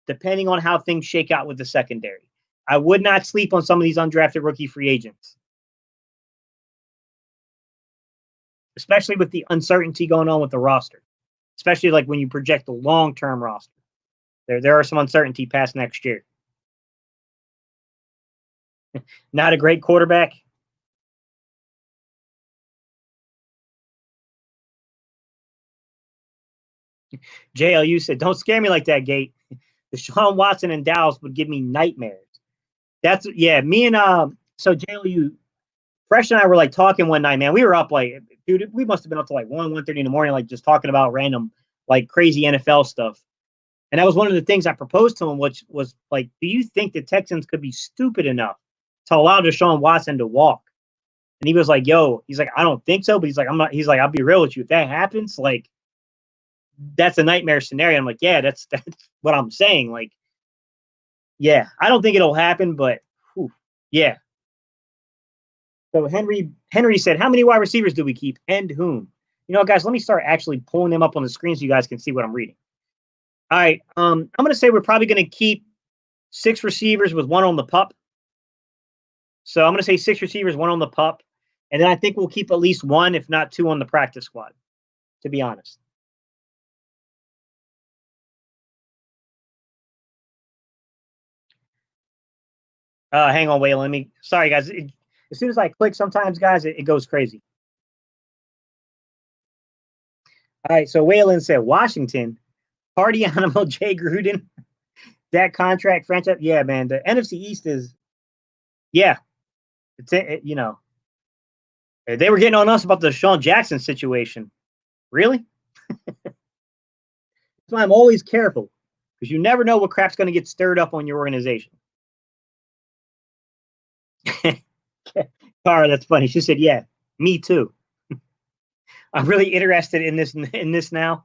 depending on how things shake out with the secondary. I would not sleep on some of these undrafted rookie free agents, especially with the uncertainty going on with the roster, especially like when you project the long-term roster. There are some uncertainty past next year. Not a great quarterback. JLU said, don't scare me like that, Gate. Deshaun Watson and Dallas would give me nightmares. That's, yeah, me and, so JLU, Fresh and I were like talking one night, man. We were up like, dude, we must have been up to like 1:30 in the morning, like just talking about random, like crazy NFL stuff. And that was one of the things I proposed to him, which was like, do you think the Texans could be stupid enough to allow Deshaun Watson to walk? And he was like, yo, he's like, I don't think so. But he's like, I'll be real with you. If that happens, like, that's a nightmare scenario. I'm like, yeah, that's what I'm saying. Like, yeah, I don't think it'll happen, but yeah. So Henry said, how many wide receivers do we keep and whom? Guys, let me start actually pulling them up on the screen so you guys can see what I'm reading. All right. I'm going to say we're probably going to keep 6 receivers with 1 on the pup. So I'm going to say 6 receivers, 1 on the pup. And then I think we'll keep at least 1, if not 2, on the practice squad, to be honest. Hang on, Waylon. Sorry, guys. As soon as I click, sometimes, guys, it goes crazy. All right. So Waylon said Washington. Party animal Jay Gruden. That contract franchise. Yeah, man. The NFC East is, yeah. You know, they were getting on us about the Sean Jackson situation. Really? That's why I'm always careful, because you never know what crap's going to get stirred up on your organization. Cara, that's funny. She said, "Yeah, me too." I'm really interested in this now.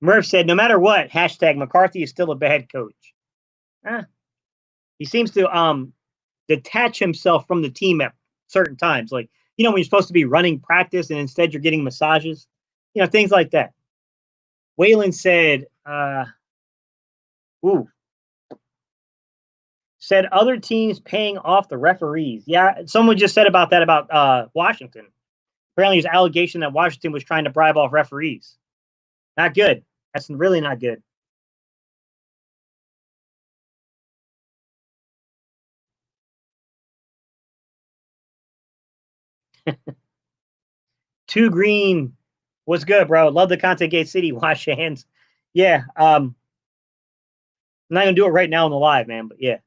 Murph said, "No matter what, hashtag McCarthy is still a bad coach." He seems to detach himself from the team at certain times, like when you're supposed to be running practice and instead you're getting massages, things like that. Waylon said, "Ooh." Said other teams paying off the referees. Yeah, someone just said about that about Washington. Apparently, there's an allegation that Washington was trying to bribe off referees. Not good. That's really not good. Two Green, what's good, bro? Love the Content Gate City. Wash your hands. Yeah. I'm not gonna do it right now on the live, man, but yeah.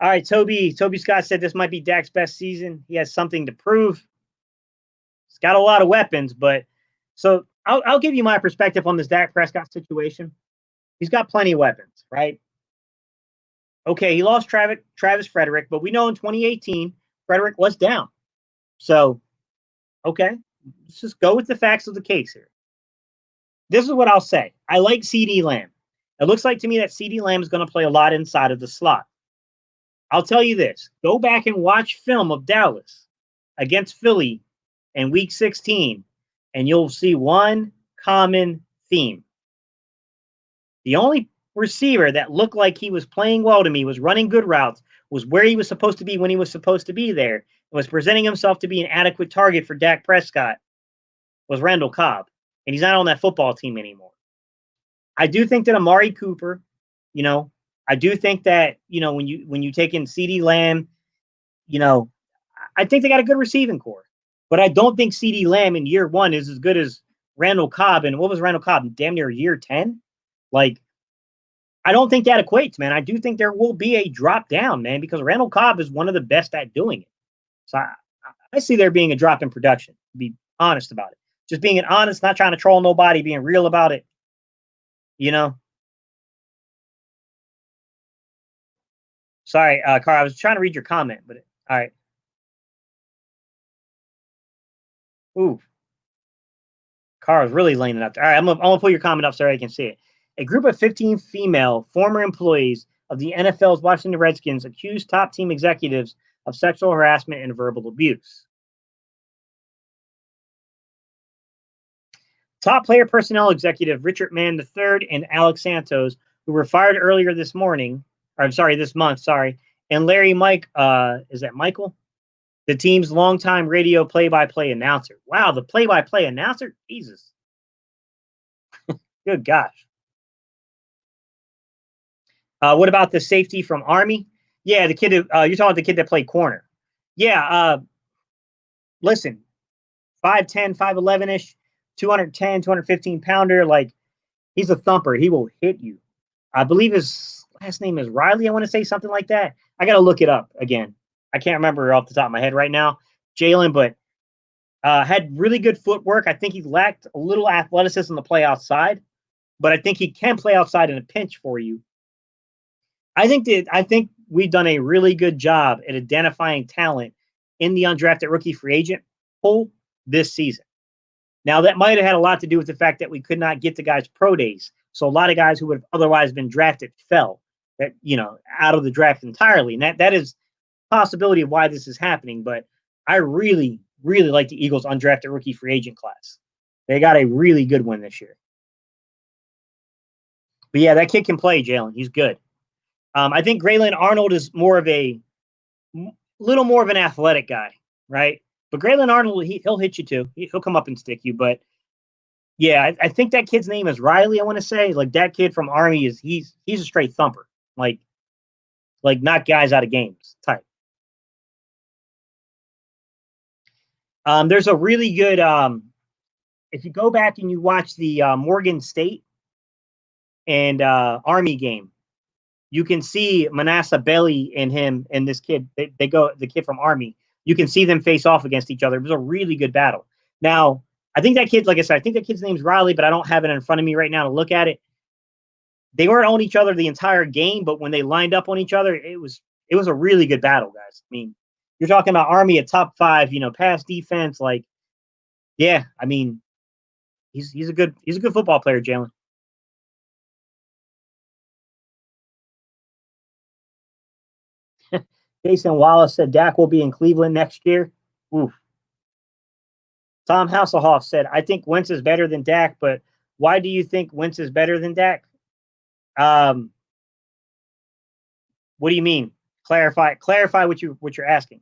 All right, Toby. Toby Scott said this might be Dak's best season. He has something to prove. He's got a lot of weapons, but so I'll give you my perspective on this Dak Prescott situation. He's got plenty of weapons, right? Okay, he lost Travis Frederick, but we know in 2018 Frederick was down. So, okay, let's just go with the facts of the case here. This is what I'll say. I like CeeDee Lamb. It looks like to me that CeeDee Lamb is going to play a lot inside of the slot. I'll tell you this. Go back and watch film of Dallas against Philly in week 16, and you'll see one common theme. The only receiver that looked like he was playing well to me, was running good routes, was where he was supposed to be when he was supposed to be there, and was presenting himself to be an adequate target for Dak Prescott, was Randall Cobb. And he's not on that football team anymore. I do think that Amari Cooper, I do think that, when you take in CeeDee Lamb, I think they got a good receiving core. But I don't think CeeDee Lamb in year one is as good as Randall Cobb. And what was Randall Cobb? Damn near year 10? Like, I don't think that equates, man. I do think there will be a drop down, man, because Randall Cobb is one of the best at doing it. So I see there being a drop in production, to be honest about it. Just being honest, not trying to troll nobody, being real about it, Sorry, Carl, I was trying to read your comment, but all right. Ooh. Carl is really laying it out there. All right, I'm gonna pull your comment up so I can see it. A group of 15 female former employees of the NFL's Washington Redskins accused top team executives of sexual harassment and verbal abuse. Top player personnel executive Richard Mann III and Alex Santos, who were fired earlier this month, and Larry Mike, is that Michael? The team's longtime radio play-by-play announcer. Wow, the play-by-play announcer? Jesus. Good gosh. What about the safety from Army? Yeah, the kid. You're talking about the kid that played corner. Yeah. Listen, 5'10", 5'11-ish, 210, 215 pounder. Like, he's a thumper. He will hit you. I believe his last name is Riley. I want to say something like that. I got to look it up again. I can't remember off the top of my head right now. Jalen, but had really good footwork. I think he lacked a little athleticism to play outside, but I think he can play outside in a pinch for you. I think we've done a really good job at identifying talent in the undrafted rookie free agent pool this season. Now, that might have had a lot to do with the fact that we could not get the guys pro days. So a lot of guys who would have otherwise been drafted fell out of the draft entirely. And that is a possibility of why this is happening. But I really, really like the Eagles undrafted rookie free agent class. They got a really good one this year. But yeah, that kid can play, Jalen. He's good. I think Grayland Arnold is little more of an athletic guy, right? But Grayland Arnold, he'll hit you too. He'll come up and stick you. But yeah, I think that kid's name is Riley. I want to say, like, that kid from Army he's a straight thumper, like knock guys out of games type. There's a really good if you go back and you watch the Morgan State and Army game, you can see Manasseh Belly and him and this kid. They go the kid from Army. You can see them face off against each other. It was a really good battle. Now, I think that kid, like I said, I think that kid's name's Riley, but I don't have it in front of me right now to look at it. They weren't on each other the entire game, but when they lined up on each other, it was a really good battle, guys. I mean, you're talking about Army, a top 5, pass defense. Like, yeah, I mean, he's a good football player, Jalen. Jason Wallace said Dak will be in Cleveland next year. Oof. Tom Hasselhoff said, I think Wentz is better than Dak, but why do you think Wentz is better than Dak? What do you mean? Clarify what you're asking.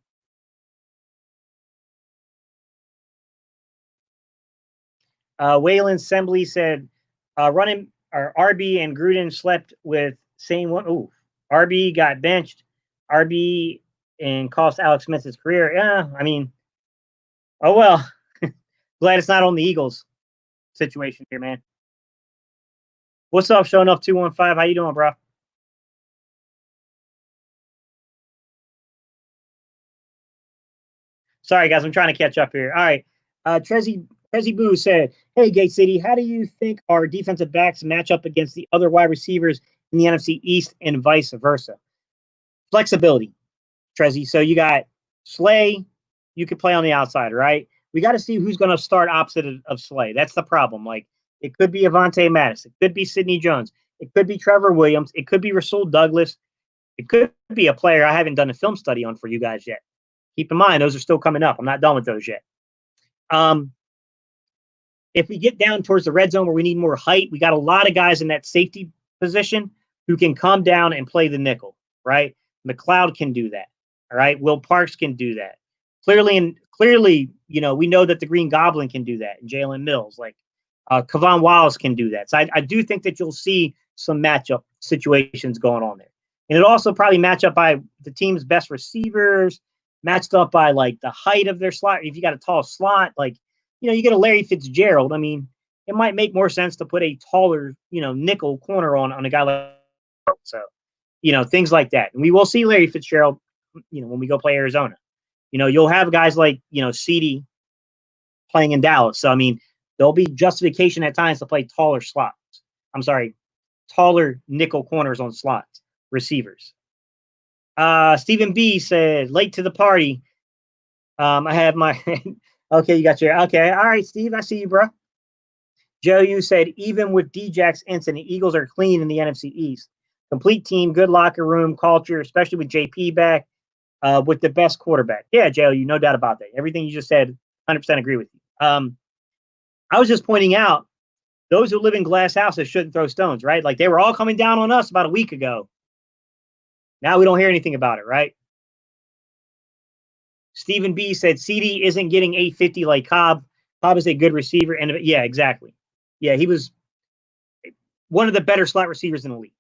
Waylon Sembley said, running or RB and Gruden slept with same one. Ooh, RB got benched. RB and cost Alex Smith his career. Yeah, I mean, oh well. Glad it's not on the Eagles situation here, man. What's up, showing up 215? How you doing, bro? Sorry, guys, I'm trying to catch up here. All right. Trezzy Boo said, hey, Gate City, how do you think our defensive backs match up against the other wide receivers in the NFC East and vice versa? Flexibility, Trezzy. So you got Slay, you could play on the outside, right? We got to see who's going to start opposite of Slay. That's the problem. Like, it could be Avonte Madison. It could be Sidney Jones. It could be Trevor Williams. It could be Rasul Douglas. It could be a player I haven't done a film study on for you guys yet. Keep in mind, those are still coming up. I'm not done with those yet. If we get down towards the red zone where we need more height, we got a lot of guys in that safety position who can come down and play the nickel, right? McLeod can do that. All right. Will Parks can do that. Clearly, we know that the Green Goblin can do that. And Jalen Mills, like Kavon Wallace can do that. So I do think that you'll see some matchup situations going on there. And it'll also probably match up by the team's best receivers, matched up by like the height of their slot. If you got a tall slot, like, you get a Larry Fitzgerald. I mean, it might make more sense to put a taller, nickel corner on a guy like so, things like that. And we will see Larry Fitzgerald, when we go play Arizona. You'll have guys like, CD playing in Dallas. So, I mean, there'll be justification at times to play taller slots. I'm sorry, taller nickel corners on slots, receivers. Stephen B said, late to the party. I have my okay, you got your okay. All right, Steve, I see you, bro. Joe, you said even with Djax incident, the Eagles are clean in the NFC East. Complete team, good locker room culture, especially with JP back, with the best quarterback. Yeah, Joe, no doubt about that. Everything you just said, 100% agree with you. I was just pointing out those who live in glass houses shouldn't throw stones, right? Like they were all coming down on us about a week ago. Now we don't hear anything about it, right? Stephen B said CD isn't getting 850 like Cobb. Cobb is a good receiver. And yeah, exactly. Yeah, he was one of the better slot receivers in the league.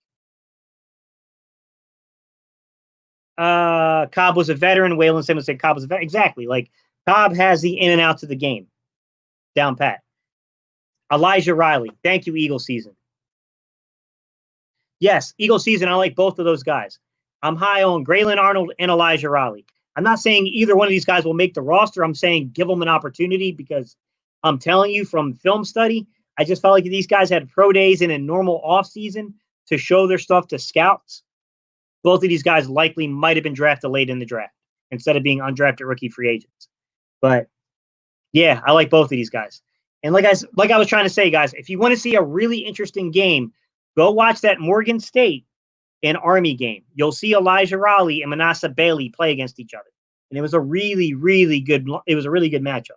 Cobb was a veteran. Waylon Simmons said Cobb was a veteran. Exactly. Like Cobb has the in and outs of the game down pat. Elijah Riley. Thank you, Eagle season. Yes, Eagle season. I like both of those guys. I'm high on Braylon Arnold and Elijah Riley. I'm not saying either one of these guys will make the roster. I'm saying give them an opportunity because I'm telling you from film study, I just felt like these guys had pro days in a normal offseason to show their stuff to scouts. Both of these guys likely might have been drafted late in the draft instead of being undrafted rookie free agents. But yeah, I like both of these guys. And like I was trying to say, guys, if you want to see a really interesting game, go watch that Morgan State and Army game. You'll see Elijah Raleigh and Manasseh Bailey play against each other. And it was a really, really good matchup.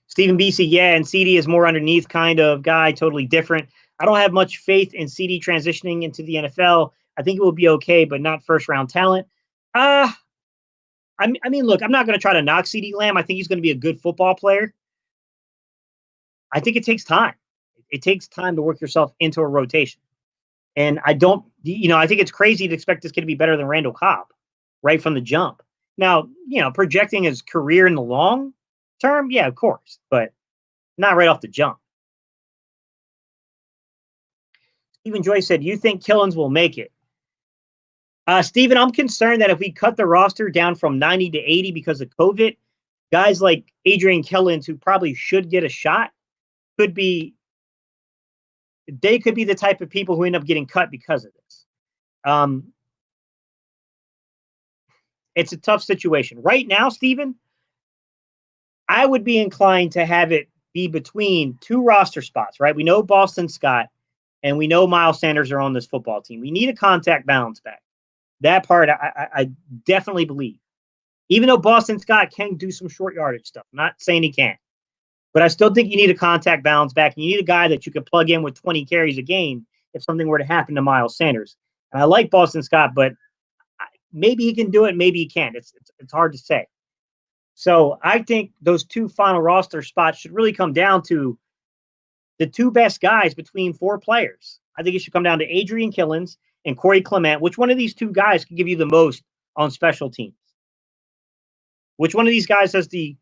Stephen BC, yeah, and CD is more underneath kind of guy, totally different. I don't have much faith in CD transitioning into the NFL. I think it will be okay, but not first round talent. I mean, look, I'm not going to try to knock CD Lamb. I think he's going to be a good football player. I think it takes time. It takes time to work yourself into a rotation. And I think it's crazy to expect this kid to be better than Randall Cobb right from the jump. Now, projecting his career in the long term, yeah, of course, but not right off the jump. Stephen Joyce said, "You think Killins will make it?" Stephen, I'm concerned that if we cut the roster down from 90 to 80 because of COVID, guys like Adrian Killins, who probably should get a shot, could be the type of people who end up getting cut because of this. It's a tough situation. Right now, Stephen, I would be inclined to have it be between two roster spots, right? We know Boston Scott and we know Miles Sanders are on this football team. We need a contact balance back. That part I definitely believe. Even though Boston Scott can do some short yardage stuff, I'm not saying he can't. But I still think you need a contact balance back. And you need a guy that you could plug in with 20 carries a game if something were to happen to Miles Sanders. And I like Boston Scott, but maybe he can do it, maybe he can't. It's hard to say. So I think those two final roster spots should really come down to the two best guys between four players. I think it should come down to Adrian Killins and Corey Clement. Which one of these two guys can give you the most on special teams? Which one of these guys has the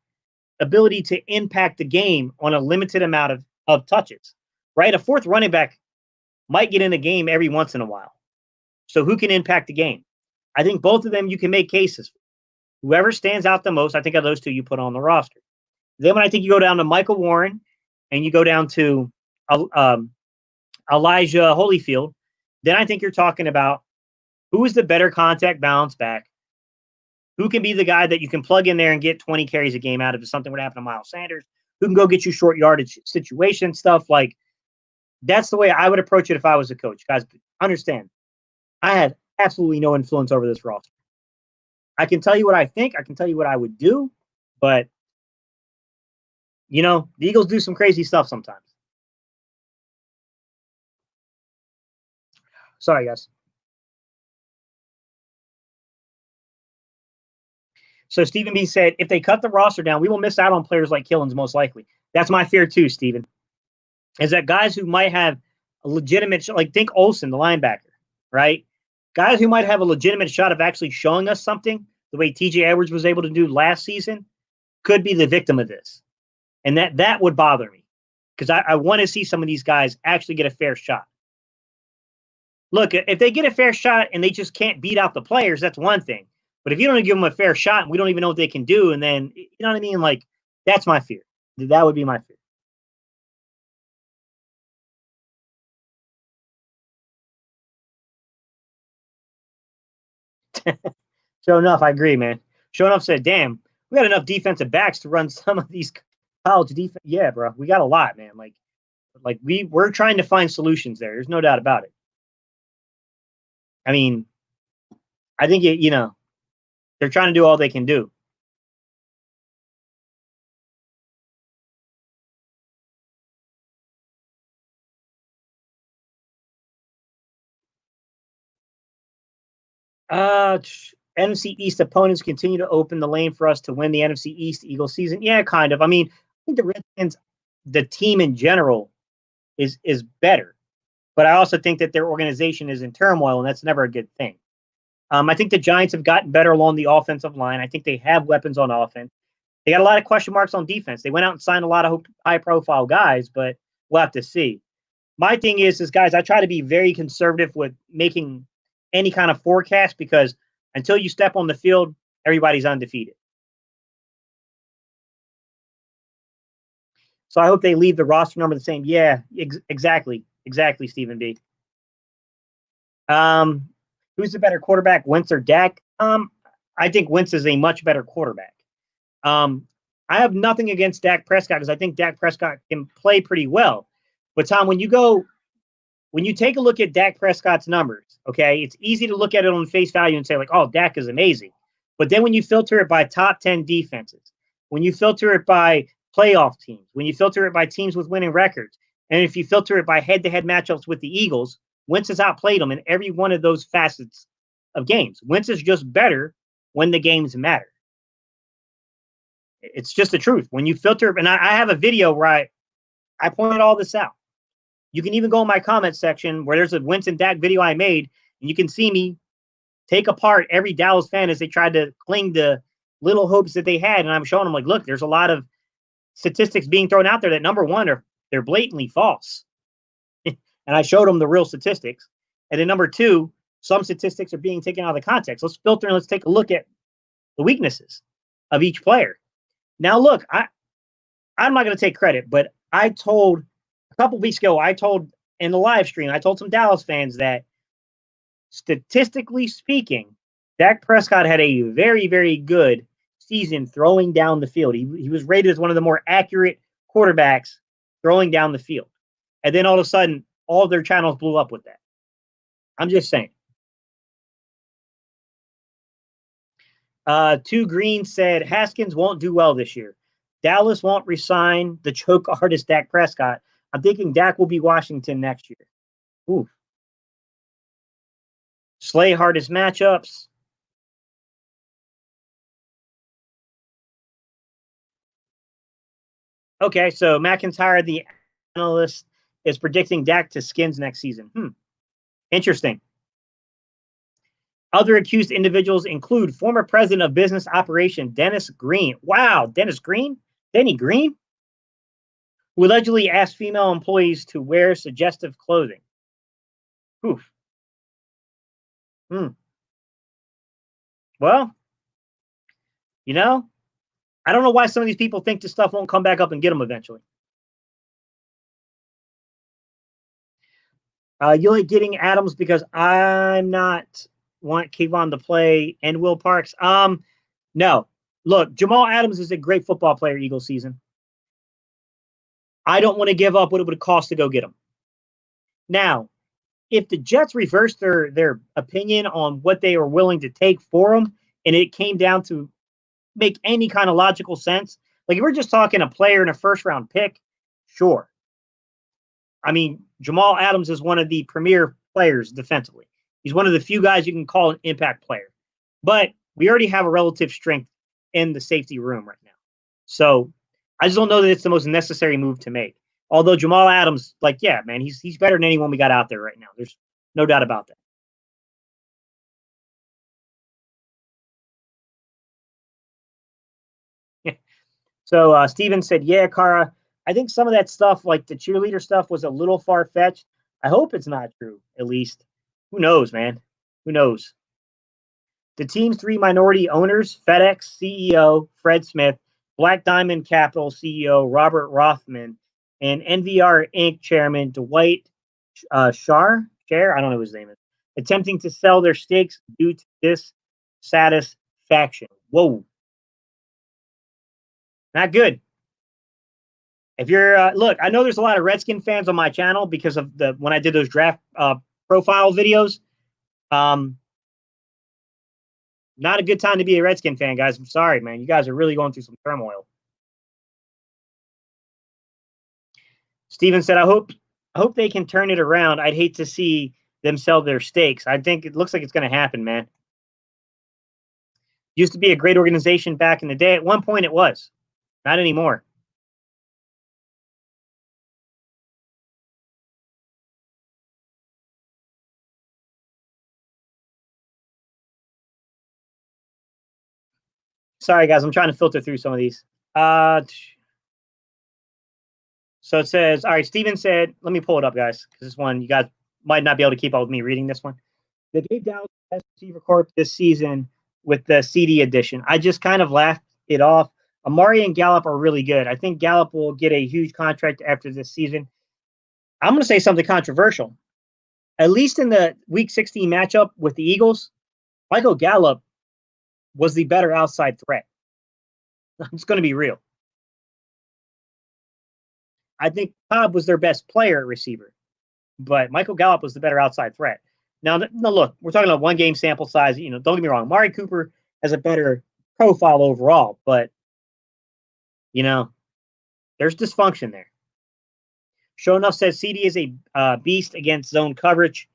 ability to impact the game on a limited amount of touches, right? A fourth running back might get in a game every once in a while. So who can impact the game? I think both of them you can make cases for. Whoever stands out the most, I think of those two you put on the roster. Then when I think you go down to Michael Warren and you go down to Elijah Holyfield, then I think you're talking about who is the better contact balance back, who can be the guy that you can plug in there and get 20 carries a game out of if something would happen to Miles Sanders, who can go get you short yardage situation stuff. Like, that's the way I would approach it if I was a coach. Guys, understand, I have absolutely no influence over this roster. I can tell you what I think. I can tell you what I would do, but the Eagles do some crazy stuff sometimes. Sorry, guys. So Stephen B said, if they cut the roster down, we will miss out on players like Killins most likely. That's my fear too, Stephen. Is that guys who might have a legitimate, like think Olsen, the linebacker, right? Guys who might have a legitimate shot of actually showing us something, the way TJ Edwards was able to do last season, could be the victim of this. And that would bother me because I want to see some of these guys actually get a fair shot. Look, if they get a fair shot and they just can't beat out the players, that's one thing. But if you don't give them a fair shot and we don't even know what they can do, and then, you know what I mean? Like, that's my fear. That would be my fear. Sure enough, I agree, man. Sure enough said, damn, we got enough defensive backs to run some of these college defense. Yeah, bro, we got a lot, man. Like we're trying to find solutions there. There's no doubt about it. I mean, I think they're trying to do all they can do. NFC East opponents continue to open the lane for us to win the NFC East Eagles season. Yeah, kind of. I mean, I think the Redskins, the team in general, is better, but I also think that their organization is in turmoil, and that's never a good thing. I think the Giants have gotten better along the offensive line. I think they have weapons on offense. They got a lot of question marks on defense. They went out and signed a lot of high-profile guys, but we'll have to see. My thing is guys, I try to be very conservative with making any kind of forecast because until you step on the field, everybody's undefeated. So I hope they leave the roster number the same. Yeah, exactly, Stephen B. Who's the better quarterback, Wentz or Dak? I think Wentz is a much better quarterback. I have nothing against Dak Prescott because I think Dak Prescott can play pretty well. But Tom, when you take a look at Dak Prescott's numbers, okay, it's easy to look at it on face value and say like, oh, Dak is amazing. But then when you filter it by top 10 defenses, when you filter it by playoff teams, when you filter it by teams with winning records, and if you filter it by head-to-head matchups with the Eagles, Wentz has outplayed them in every one of those facets of games. Wentz is just better when the games matter. It's just the truth. When you filter, and I have a video where I pointed all this out. You can even go in my comment section where there's a Wentz and Dak video I made, and you can see me take apart every Dallas fan as they tried to cling to little hopes that they had. And I'm showing them, like, look, there's a lot of statistics being thrown out there that, number one, they're blatantly false. And I showed them the real statistics. And then number two, some statistics are being taken out of the context. Let's filter and let's take a look at the weaknesses of each player. Now, look, I'm not going to take credit, but I told a couple weeks ago, I told in the live stream, I told some Dallas fans that statistically speaking, Dak Prescott had a very, very good season throwing down the field. He was rated as one of the more accurate quarterbacks throwing down the field. And then all of a sudden, all of their channels blew up with that. I'm just saying. Two Green said Haskins won't do well this year. Dallas won't resign the choke artist Dak Prescott. I'm thinking Dak will be Washington next year. Ooh. Slay hardest matchups. Okay, so McIntyre, the analyst, is predicting Dak to Skins next season. Interesting. Other accused individuals include former president of business operation Dennis Green. Wow, Dennis Green? Denny Green? Who allegedly asked female employees to wear suggestive clothing. Oof. Well, you know, I don't know why some of these people think this stuff won't come back up and get them eventually. You like getting Adams because I'm not want Kayvon to play and Will Parks. No. Look, Jamal Adams is a great football player Eagles season. I don't want to give up what it would cost to go get him. Now, if the Jets reversed their opinion on what they were willing to take for him, and it came down to make any kind of logical sense, like if we're just talking a player in a first round pick, sure. I mean, Jamal Adams is one of the premier players defensively. He's one of the few guys you can call an impact player. But we already have a relative strength in the safety room right now. So I just don't know that it's the most necessary move to make. Although Jamal Adams, like, yeah, man, he's better than anyone we got out there right now. There's no doubt about that. So Steven said, yeah, Kara, I think some of that stuff, like the cheerleader stuff, was a little far-fetched. I hope it's not true, at least. Who knows, man? Who knows? The team's three minority owners, FedEx CEO Fred Smith, Black Diamond Capital CEO Robert Rothman, and NVR Inc. Chairman Dwight Share, I don't know what his name is, attempting to sell their stakes due to dissatisfaction. Whoa. Not good. If you're look, I know there's a lot of Redskin fans on my channel because of the when I did those draft profile videos. Not a good time to be a Redskin fan, guys. I'm sorry, man. You guys are really going through some turmoil. Steven said, I hope they can turn it around. I'd hate to see them sell their stakes. I think it looks like it's going to happen, man. Used to be a great organization back in the day. At one point it was. Not anymore. Sorry, guys. I'm trying to filter through some of these. So it says, all right, Steven said, let me pull it up, guys, because this one, you guys might not be able to keep up with me reading this one. They gave Dallas the best receiver corps this season with the CD edition. I just kind of laughed it off. Amari and Gallup are really good. I think Gallup will get a huge contract after this season. I'm going to say something controversial. At least in the Week 16 matchup with the Eagles, Michael Gallup was the better outside threat. I'm just going to be real. I think Cobb was their best player at receiver, but Michael Gallup was the better outside threat. Now, look, we're talking about one game sample size. You know, don't get me wrong. Amari Cooper has a better profile overall, but, you know, there's dysfunction there. Show Enough says CD is a beast against zone coverage.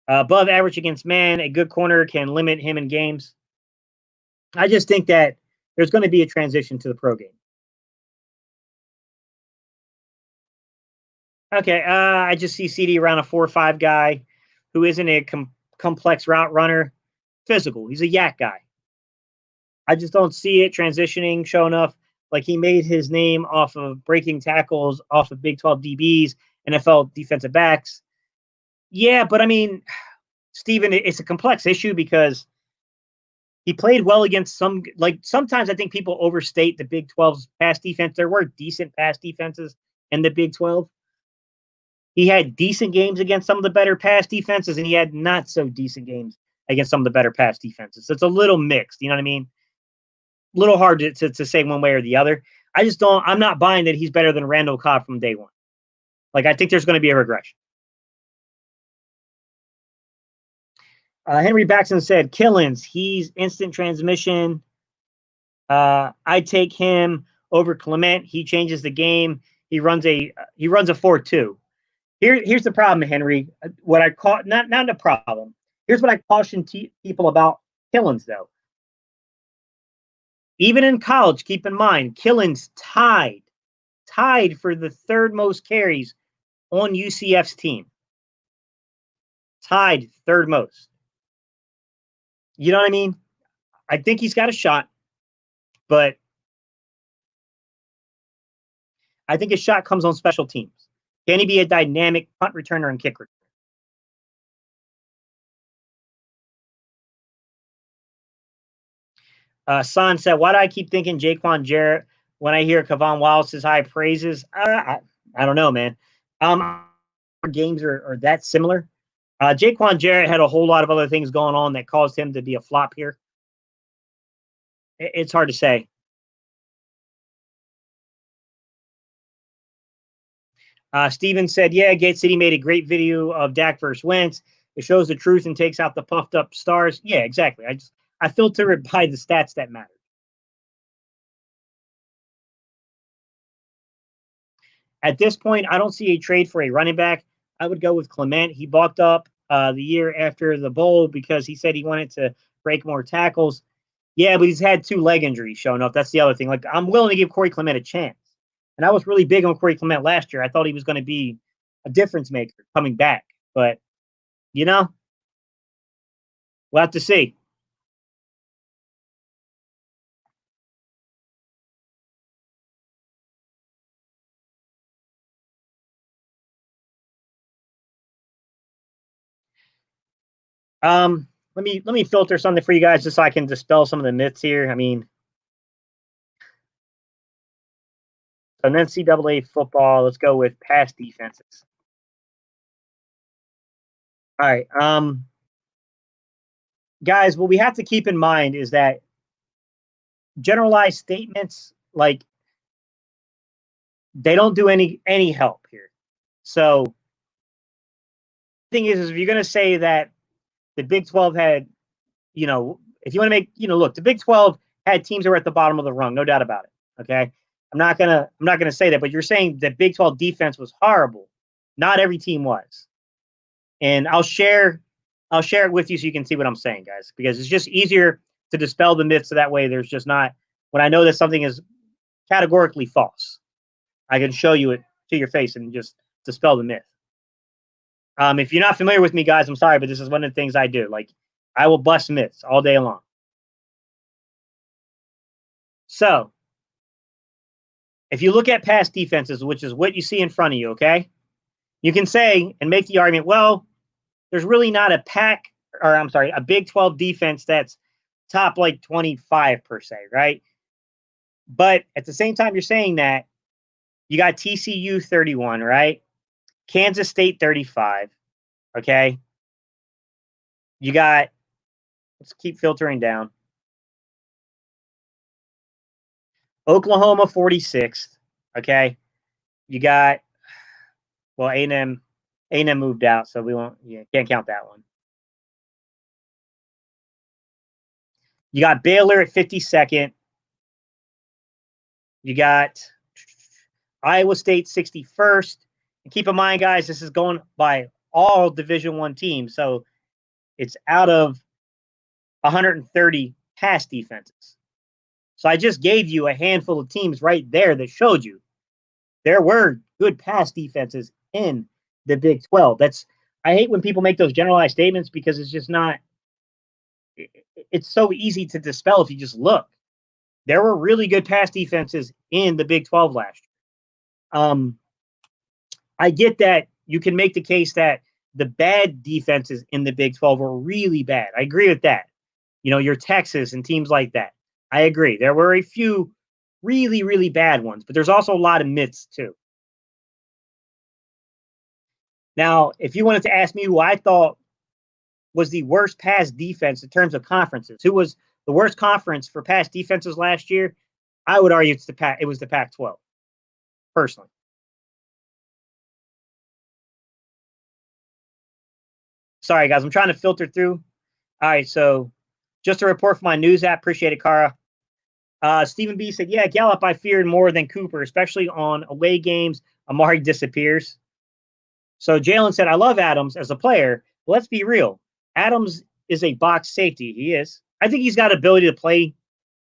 Above average against man, a good corner can limit him in games. I just think that there's going to be a transition to the pro game. Okay, I just see CD around a 4-5 guy who isn't a complex route runner. physical. He's a yak guy. I just don't see it transitioning, showing up. Like he made his name off of breaking tackles, off of Big 12 DBs, NFL defensive backs. Yeah, but I mean, Steven, it's a complex issue because he played well against some. Like sometimes I think people overstate the Big 12's pass defense. There were decent pass defenses in the Big 12. He had decent games against some of the better pass defenses, and he had not so decent games against some of the better pass defenses. So it's a little mixed. You know what I mean? A little hard to say one way or the other. I just don't. I'm not buying that he's better than Randall Cobb from day one. Like I think there's going to be a regression. Henry Baxton said, Killins, he's instant transmission. I take him over Clement. He changes the game. He runs a 4-2. Here's the problem, Henry. What I call not the problem. Here's what I caution people about Killins, though. Even in college, keep in mind, Killins tied for the third most carries on UCF's team. Tied third most. You know what I mean? I think he's got a shot, but I think his shot comes on special teams. Can he be a dynamic punt returner and kick returner? Son said, why do I keep thinking Jaquan Jarrett when I hear Kavon Wallace's high praises? I don't know, man. Games are that similar. Jaquan Jarrett had a whole lot of other things going on that caused him to be a flop here. It's hard to say. Steven said, yeah, Gate City made a great video of Dak versus Wentz. It shows the truth and takes out the puffed up stars. Yeah, exactly. I filter it by the stats that matter. At this point, I don't see a trade for a running back. I would go with Clement. He balked up the year after the bowl because he said he wanted to break more tackles. Yeah, but he's had 2 leg injuries showing up. That's the other thing. Like, I'm willing to give Corey Clement a chance. And I was really big on Corey Clement last year. I thought he was going to be a difference maker coming back. But, you know, we'll have to see. Let me filter something for you guys just so I can dispel some of the myths here. I mean, an NCAA football, let's go with pass defenses. All right. Guys, what we have to keep in mind is that generalized statements, like, they don't do any help here. So the thing is if you're going to say that the Big 12 had, you know, if you want to make, you know, look, the Big 12 had teams that were at the bottom of the rung, no doubt about it. Okay. I'm not gonna say that, but you're saying that Big 12 defense was horrible. Not every team was. And I'll share it with you so you can see what I'm saying, guys, because it's just easier to dispel the myths so that way there's just not, when I know that something is categorically false, I can show you it to your face and just dispel the myth. If you're not familiar with me, guys, I'm sorry, but this is one of the things I do. Like, I will bust myths all day long. So, if you look at pass defenses, which is what you see in front of you, okay, you can say and make the argument, well, there's really not a Big 12 defense that's top like 25 per se, right? But at the same time, you're saying that you got TCU 31, right? Kansas State 35, okay? You got, let's keep filtering down. Oklahoma 46th, okay? You got, well, A&M moved out, so we won't, can't count that one. You got Baylor at 52nd. You got Iowa State 61st. And keep in mind, guys, this is going by all Division I teams, so it's out of 130 pass defenses. So I just gave you a handful of teams right there that showed you there were good pass defenses in the Big 12. I hate when people make those generalized statements because it's just not it's so easy to dispel if you just look. There were really good pass defenses in the Big 12 last year. I get that you can make the case that the bad defenses in the Big 12 were really bad. I agree with that. Your Texas and teams like that. I agree. There were a few really, really bad ones, but there's also a lot of myths too. Now, if you wanted to ask me who I thought was the worst pass defense in terms of conferences, who was the worst conference for pass defenses last year, I would argue it was the Pac-12, personally. Sorry, guys, I'm trying to filter through. All right, so just a report from my news app. Appreciate it, Kara. Stephen B said, yeah, Gallup I feared more than Cooper, especially on away games. Amari disappears. So Jalen said, I love Adams as a player. But let's be real. Adams is a box safety. He is. I think he's got ability to play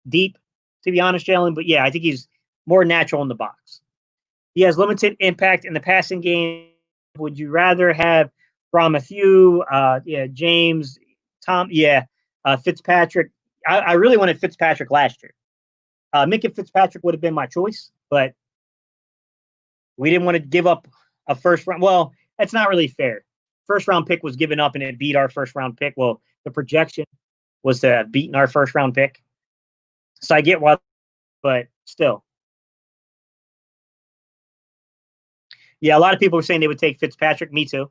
deep, to be honest, Jalen. But yeah, I think he's more natural in the box. He has limited impact in the passing game. Would you rather have Matthew, James, Tom, Fitzpatrick? I really wanted Fitzpatrick last year. Minka Fitzpatrick would have been my choice, but we didn't want to give up a first round. Well, that's not really fair. First round pick was given up and it beat our first round pick. Well, the projection was to have beaten our first round pick. So I get why, but still. Yeah, a lot of people were saying they would take Fitzpatrick. Me too.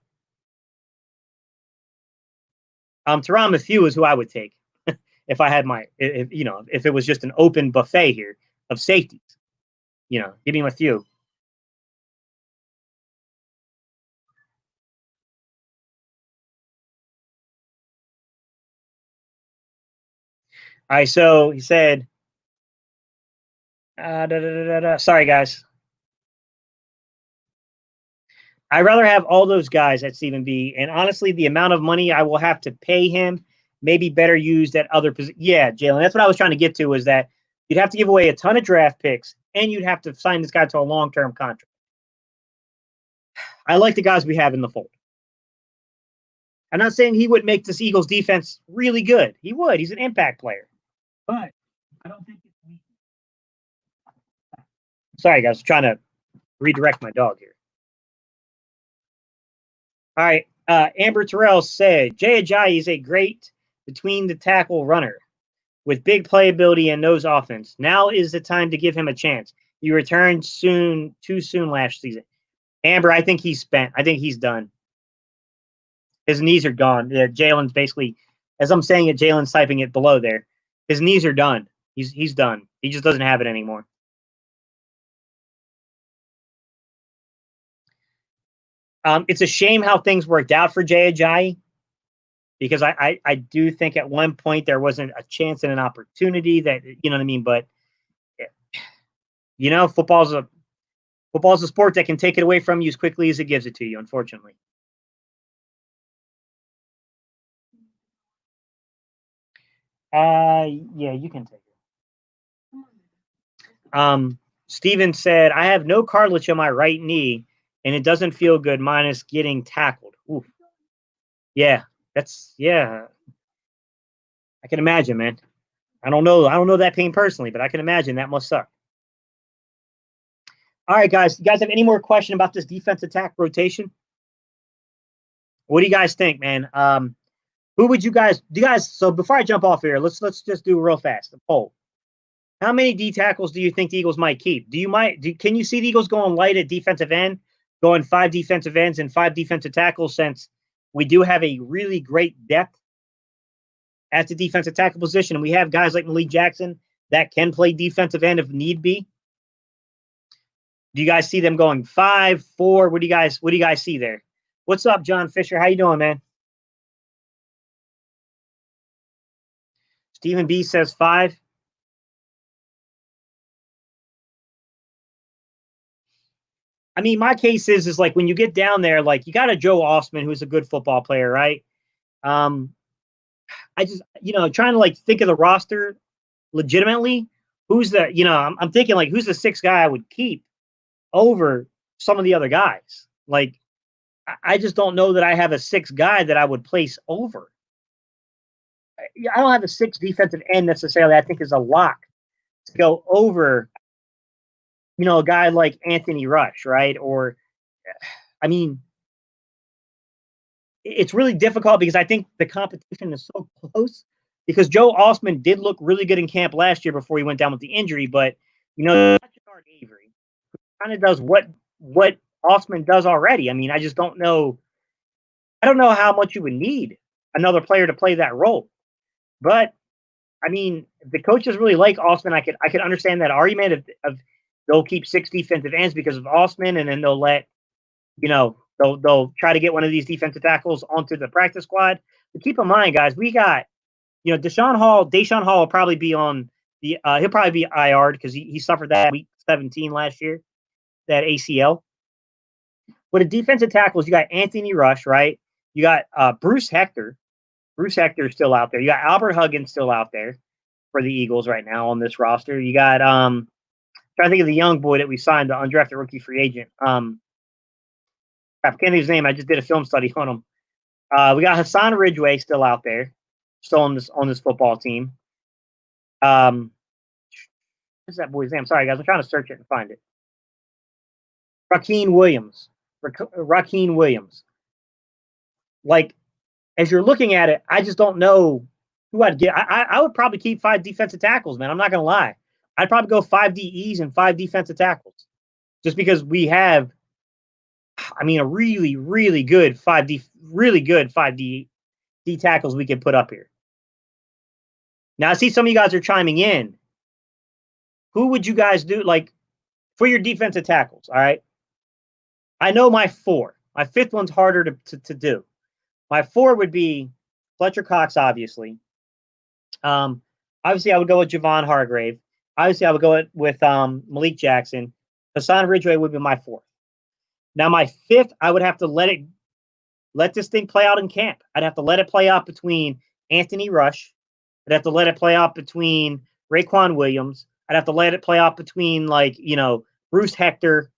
Tyrann Mathieu is who I would take if I had if it was just an open buffet here of safeties. Give me Mathieu. All right, so he said, sorry, guys. I'd rather have all those guys at Stephen B. And honestly, the amount of money I will have to pay him may be better used at other positions. Yeah, Jalen, that's what I was trying to get to, is that you'd have to give away a ton of draft picks and you'd have to sign this guy to a long-term contract. I like the guys we have in the fold. I'm not saying he would make this Eagles defense really good. He would. He's an impact player. But I don't think it's weak. Sorry, guys. I'm trying to redirect my dog here. All right. Amber Terrell said, Jay Ajayi is a great between the tackle runner with big playability and nose offense. Now is the time to give him a chance. He returned too soon last season. Amber, I think he's spent. I think he's done. His knees are gone. Yeah, Jalen's basically, as I'm saying it, Jalen's typing it below there. His knees are done. He's done. He just doesn't have it anymore. It's a shame how things worked out for Jay Ajayi, because I do think at one point there wasn't a chance and an opportunity that, you know what I mean? But, football's a sport that can take it away from you as quickly as it gives it to you, unfortunately. Yeah, you can take it. Steven said, I have no cartilage on my right knee, and it doesn't feel good, minus getting tackled. Oof. Yeah, I can imagine, man. I don't know that pain personally, but I can imagine that must suck. All right, guys. You guys have any more question about this defense attack rotation? What do you guys think, man? Who would you guys? So before I jump off here, let's just do real fast a poll. How many D tackles do you think the Eagles might keep? Can you see the Eagles going light at defensive end, going 5 defensive ends and 5 defensive tackles, since we do have a really great depth at the defensive tackle position, and we have guys like Malik Jackson that can play defensive end if need be? Do you guys see them going 5, 4? What do you guys see there? What's up, John Fisher? How you doing, man? Stephen B says 5. I mean, my case is like, when you get down there, like, you got a Joe Osman who's a good football player, right? I just, trying to like think of the roster legitimately. Who's the, I'm thinking like, who's the 6th guy I would keep over some of the other guys? Like, I just don't know that I have a 6th guy that I would place over. I don't have a 6 defensive end necessarily. I think is a lock to go over, a guy like Anthony Rush, right? Or, I mean, it's really difficult because I think the competition is so close. Because Joe Osman did look really good in camp last year before he went down with the injury, but Avery kind of does what Osman does already. I mean, I just don't know. I don't know how much you would need another player to play that role. But I mean, if the coaches really like Osman, I could understand that argument of they'll keep 6 defensive ends because of Osman, and then they'll let they'll try to get one of these defensive tackles onto the practice squad. But keep in mind, guys, we got Deshaun Hall will probably be on the he'll probably be IR'd because he suffered that week 17 last year, that ACL. But the defensive tackles, you got Anthony Rush, right? You got Bruce Hector. Bruce Hector is still out there. You got Albert Huggins still out there for the Eagles right now on this roster. You got trying to think of the young boy that we signed, the undrafted rookie free agent. I can't think of his name. I just did a film study on him. We got Hassan Ridgeway still out there, still on this football team. What's that boy's name? Sorry, guys. I'm trying to search it and find it. Raheem Williams. Like, as you're looking at it, I just don't know who I'd get. I would probably keep 5 defensive tackles, man. I'm not going to lie. I'd probably go 5 DEs and 5 defensive tackles just because we have, I mean, a really, really good 5D tackles we can put up here. Now, I see some of you guys are chiming in. Who would you guys do, like, for your defensive tackles, all right? I know my 4. My 5th one's harder to do. My 4 would be Fletcher Cox, obviously. Obviously, I would go with Javon Hargraves. Obviously, I would go with Malik Jackson. Hassan Ridgeway would be my 4th. Now, my 5th, I would have to let this thing play out in camp. I'd have to let it play out between Anthony Rush. I'd have to let it play out between Raekwon Williams. I'd have to let it play out between, Bruce Hector,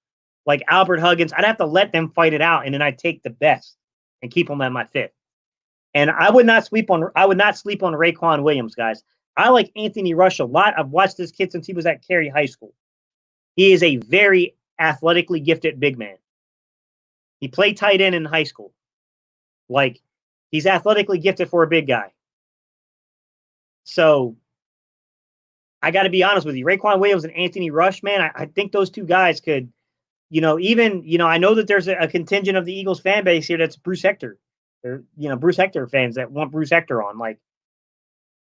like Albert Huggins. I'd have to let them fight it out, and then I'd take the best and keep them at my 5th. And I would not sleep on Raekwon Williams, guys. I like Anthony Rush a lot. I've watched this kid since he was at Cary High School. He is a very athletically gifted big man. He played tight end in high school. Like, he's athletically gifted for a big guy. So, I got to be honest with you. Raekwon Williams and Anthony Rush, man, I think those 2 guys could, I know that there's a contingent of the Eagles fan base here that's Bruce Hector. They're, Bruce Hector fans that want Bruce Hector on. Like,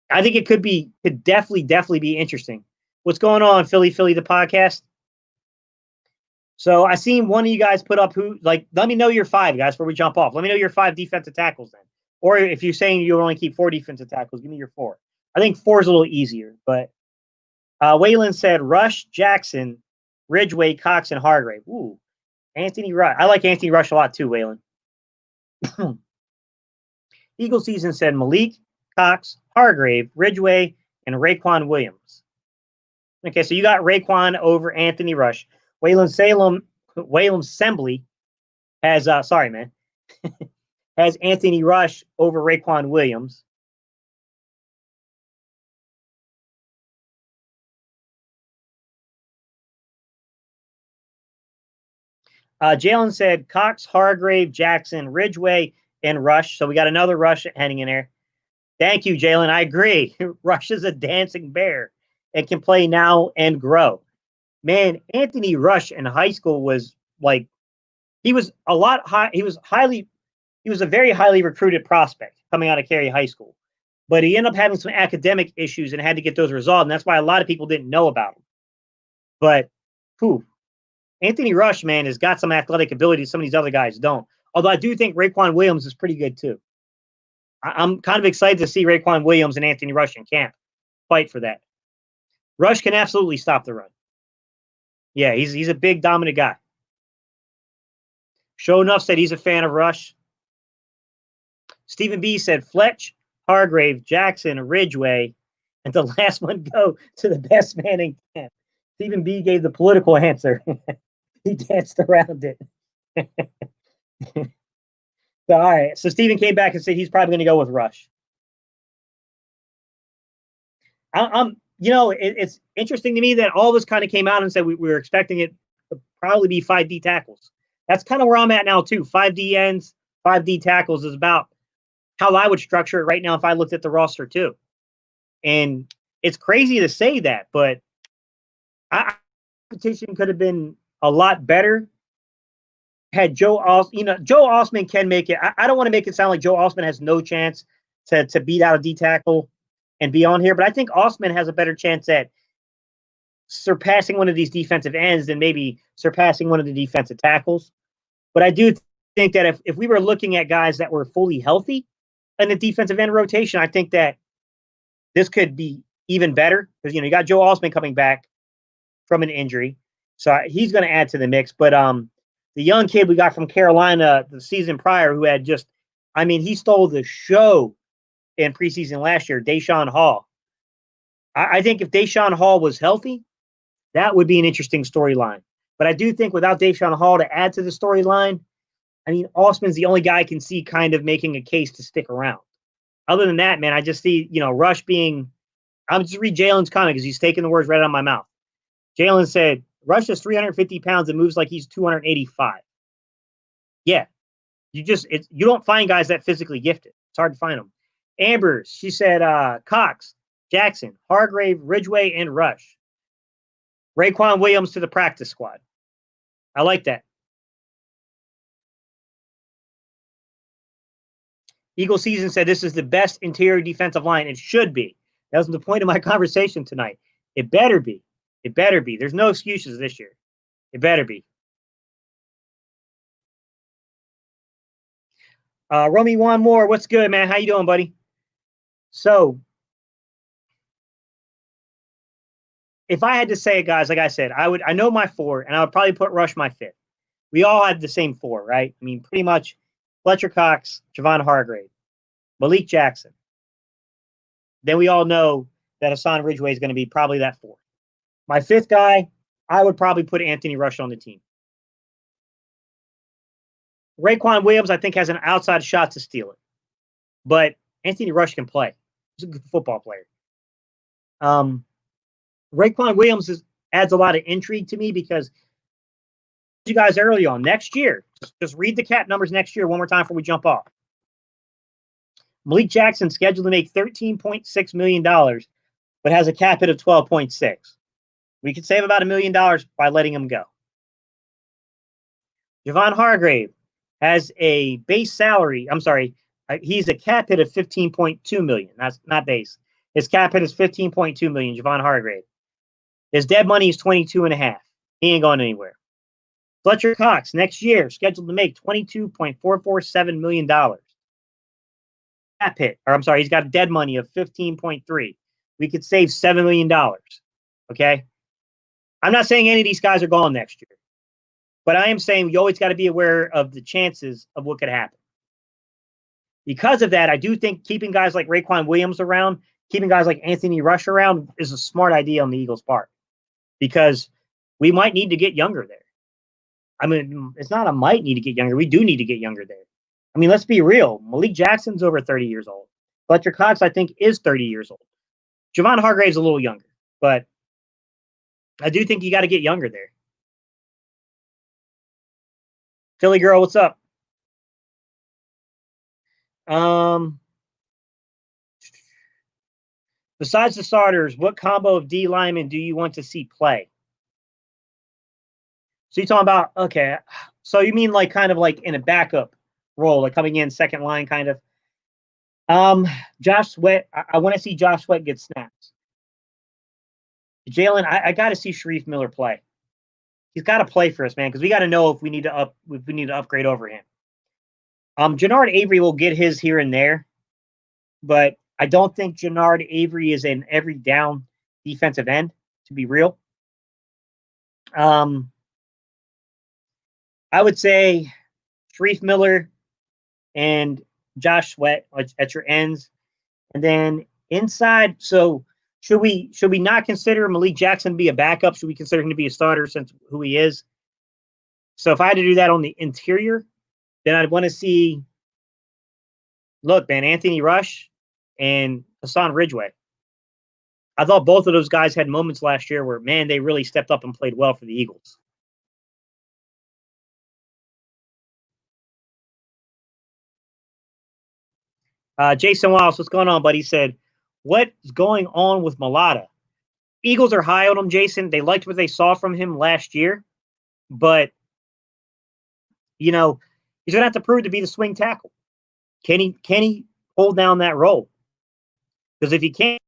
I think it could definitely be interesting. What's going on, Philly the podcast? So I seen one of you guys put up let me know your 5, guys, before we jump off. Let me know your 5 defensive tackles then. Or if you're saying you'll only keep 4 defensive tackles, give me your 4. I think 4 is a little easier, but Waylon said Rush, Jackson, Ridgeway, Cox, and Hargrave. Ooh, Anthony Rush. I like Anthony Rush a lot too, Waylon. Eagle Season said Malik, Cox, Hargrave, Ridgeway, and Raekwon Williams. Okay, so you got Raekwon over Anthony Rush. Waylon Sembley has has Anthony Rush over Raekwon Williams. Jalen said Cox, Hargrave, Jackson, Ridgeway, and Rush. So we got another Rush heading in there. Thank you, Jalen. I agree. Rush is a dancing bear and can play now and grow. Man, Anthony Rush in high school was like, he was a very highly recruited prospect coming out of Cary High School. But he ended up having some academic issues and had to get those resolved. And that's why a lot of people didn't know about him. But, Anthony Rush, man, has got some athletic ability some of these other guys don't. Although I do think Raekwon Williams is pretty good too. I'm kind of excited to see Raekwon Williams and Anthony Rush in camp fight for that. Rush can absolutely stop the run. Yeah, he's a big, dominant guy. Show Enough said he's a fan of Rush. Stephen B said Fletch, Hargrave, Jackson, Ridgeway, and the last one go to the best man in camp. Stephen B gave the political answer. He danced around it. So, all right. So Stephen came back and said he's probably going to go with Rush. It's interesting to me that all of us kind of came out and said we were expecting it to probably be 5D tackles. That's kind of where I'm at now too. 5D ends, 5D tackles is about how I would structure it right now if I looked at the roster too. And it's crazy to say that, but competition could have been a lot better had Joe Osman. Joe Osman can make it. I don't want to make it sound like Joe Osman has no chance to beat out a D tackle and be on here, but I think Osman has a better chance at surpassing one of these defensive ends than maybe surpassing one of the defensive tackles. But I do think that if we were looking at guys that were fully healthy in the defensive end rotation, I think that this could be even better because you got Joe Osman coming back from an injury, so he's going to add to the mix. But the young kid we got from Carolina the season prior, who had he stole the show in preseason last year, Deshaun Hall. I think if Deshaun Hall was healthy, that would be an interesting storyline. But I do think without Deshaun Hall to add to the storyline, Osman's the only guy I can see kind of making a case to stick around. Other than that, man, I just see, Rush being – I'm just read Jalen's comment because he's taking the words right out of my mouth. Jalen said, Rush is 350 pounds and moves like he's 285. Yeah. You don't find guys that physically gifted. It's hard to find them. Amber, she said, Cox, Jackson, Hargrave, Ridgeway, and Rush. Raekwon Williams to the practice squad. I like that. Eagle Season said this is the best interior defensive line. It should be. That was the point of my conversation tonight. It better be. It better be. There's no excuses this year. It better be. Romy One More, what's good, man? How you doing, buddy? So, if I had to say it, guys, like I said, I know my four, and I would probably put Rush my fifth. We all had the same four, right? Pretty much Fletcher Cox, Javon Hargraves, Malik Jackson. Then we all know that Hassan Ridgeway is going to be probably that fourth. My fifth guy, I would probably put Anthony Rush on the team. Raekwon Williams, I think, has an outside shot to steal it. But Anthony Rush can play. He's a good football player. Raekwon Williams adds a lot of intrigue to me because you guys early on next year, just read the cap numbers next year one more time before we jump off. Malik Jackson scheduled to make $13.6 million, but has a cap hit of 12.6. We could save about $1 million by letting him go. Javon Hargrave has a base salary. He's a cap hit of $15.2 million. That's not base. His cap hit is $15.2 million. Javon Hargrave. His dead money is 22.5. He ain't going anywhere. Fletcher Cox next year scheduled to make $22.447 million. Cap hit, he's got a dead money of 15.3. We could save $7 million. Okay. I'm not saying any of these guys are gone next year, but I am saying you always got to be aware of the chances of what could happen. Because of that, I do think keeping guys like Raekwon Williams around, keeping guys like Anthony Rush around is a smart idea on the Eagles' part because we might need to get younger there. It's not a might need to get younger. We do need to get younger there. Let's be real. Malik Jackson's over 30 years old. Fletcher Cox, I think, is 30 years old. Javon Hargrave's a little younger, but I do think you got to get younger there. Philly girl, what's up? Besides the starters, what combo of D linemen do you want to see play? So you're talking about, okay, so you mean kind of in a backup role, coming in second line kind of? Josh Sweat, I want to see Josh Sweat get snaps. Jalen, I got to see Sharif Miller play. He's got to play for us, man, because we got to know if we need to upgrade over him. Jannard Avery will get his here and there, but I don't think Jannard Avery is an every down defensive end, to be real. I would say Sharif Miller and Josh Sweat at your ends. And then inside, so should we not consider Malik Jackson to be a backup? Should we consider him to be a starter since who he is? So if I had to do that on the interior, then I'd want to see, look, man, Anthony Rush and Hassan Ridgeway. I thought both of those guys had moments last year where, man, they really stepped up and played well for the Eagles. Jason Wallace, what's going on, buddy? He said, what's going on with Mulata? Eagles are high on him, Jason. They liked what they saw from him last year, but, you know, he's going to have to prove to be the swing tackle. Can he hold down that role? Because if he can't,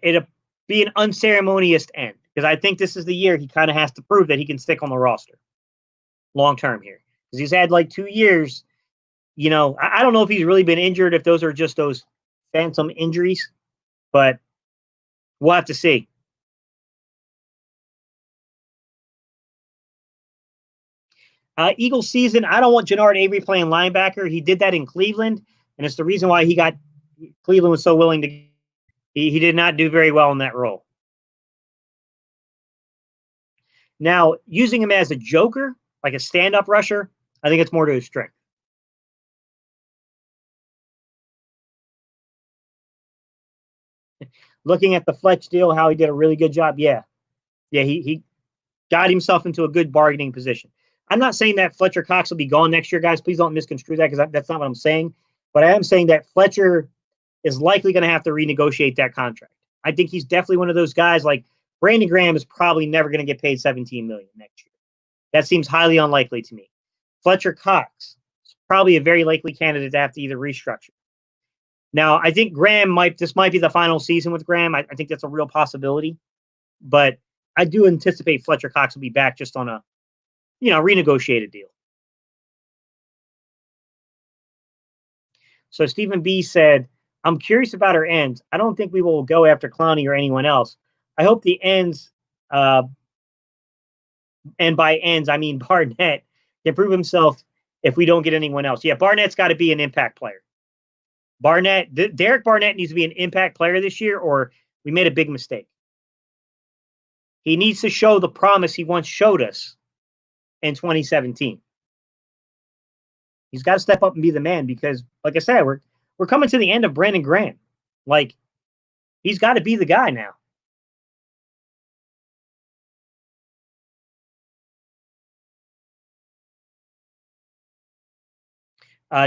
it'll be an unceremonious end. Because I think this is the year he kind of has to prove that he can stick on the roster long term here. Because he's had like 2 years. You know, I don't know if he's really been injured, if those are just those phantom injuries, but we'll have to see. Eagles season, I don't want Jannard Avery playing linebacker. He did that in Cleveland, and it's the reason why Cleveland was so willing to. He did not do very well in that role. Now, using him as a joker, like a stand-up rusher, I think it's more to his strength. Looking at the Fletch deal, how he did a really good job. Yeah, he got himself into a good bargaining position. I'm not saying that Fletcher Cox will be gone next year, guys. Please don't misconstrue that, because that's not what I'm saying. But I am saying that Fletcher is likely going to have to renegotiate that contract. I think he's definitely one of those guys. Like Brandon Graham is probably never going to get paid $17 million next year. That seems highly unlikely to me. Fletcher Cox is probably a very likely candidate to have to either restructure. Now, I think this might be the final season with Graham. I think that's a real possibility. But I do anticipate Fletcher Cox will be back just on a, renegotiated deal. So Stephen B said, I'm curious about our ends. I don't think we will go after Clowney or anyone else. I hope the ends, and by ends, I mean Barnett, can prove himself if we don't get anyone else. Yeah, Barnett's got to be an impact player. Derek Barnett needs to be an impact player this year, or we made a big mistake. He needs to show the promise he once showed us in 2017. He's got to step up and be the man, because, like I said, we're coming to the end of Brandon Graham. Like, he's got to be the guy now.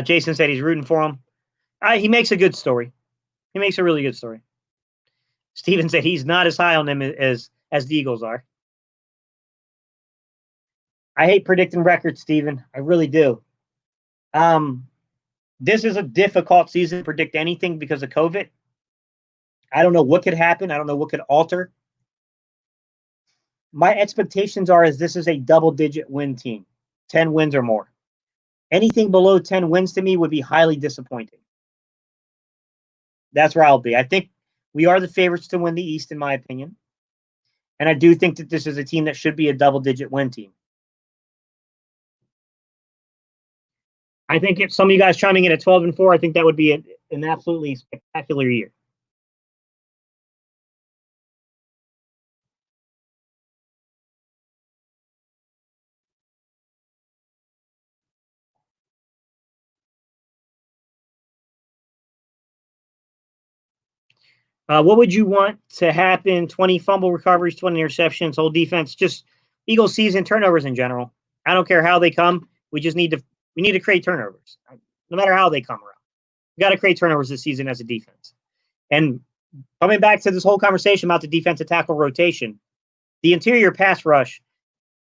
Jason said he's rooting for him. He makes a good story. He makes a really good story. Steven said he's not as high on them as the Eagles are. I hate predicting records, Steven. I really do. This is a difficult season to predict anything because of COVID. I don't know what could happen. I don't know what could alter. My expectations are this is a double-digit win team, 10 wins or more. Anything below 10 wins to me would be highly disappointing. That's where I'll be. I think we are the favorites to win the East, in my opinion. And I do think that this is a team that should be a double-digit win team. I think if some of you guys chiming in at 12-4, I think that would be an absolutely spectacular year. What would you want to happen? 20 fumble recoveries, 20 interceptions, whole defense, just Eagles season, turnovers in general. I don't care how they come. We need to create turnovers, no matter how they come around. We got to create turnovers this season as a defense. And coming back to this whole conversation about the defensive tackle rotation, the interior pass rush,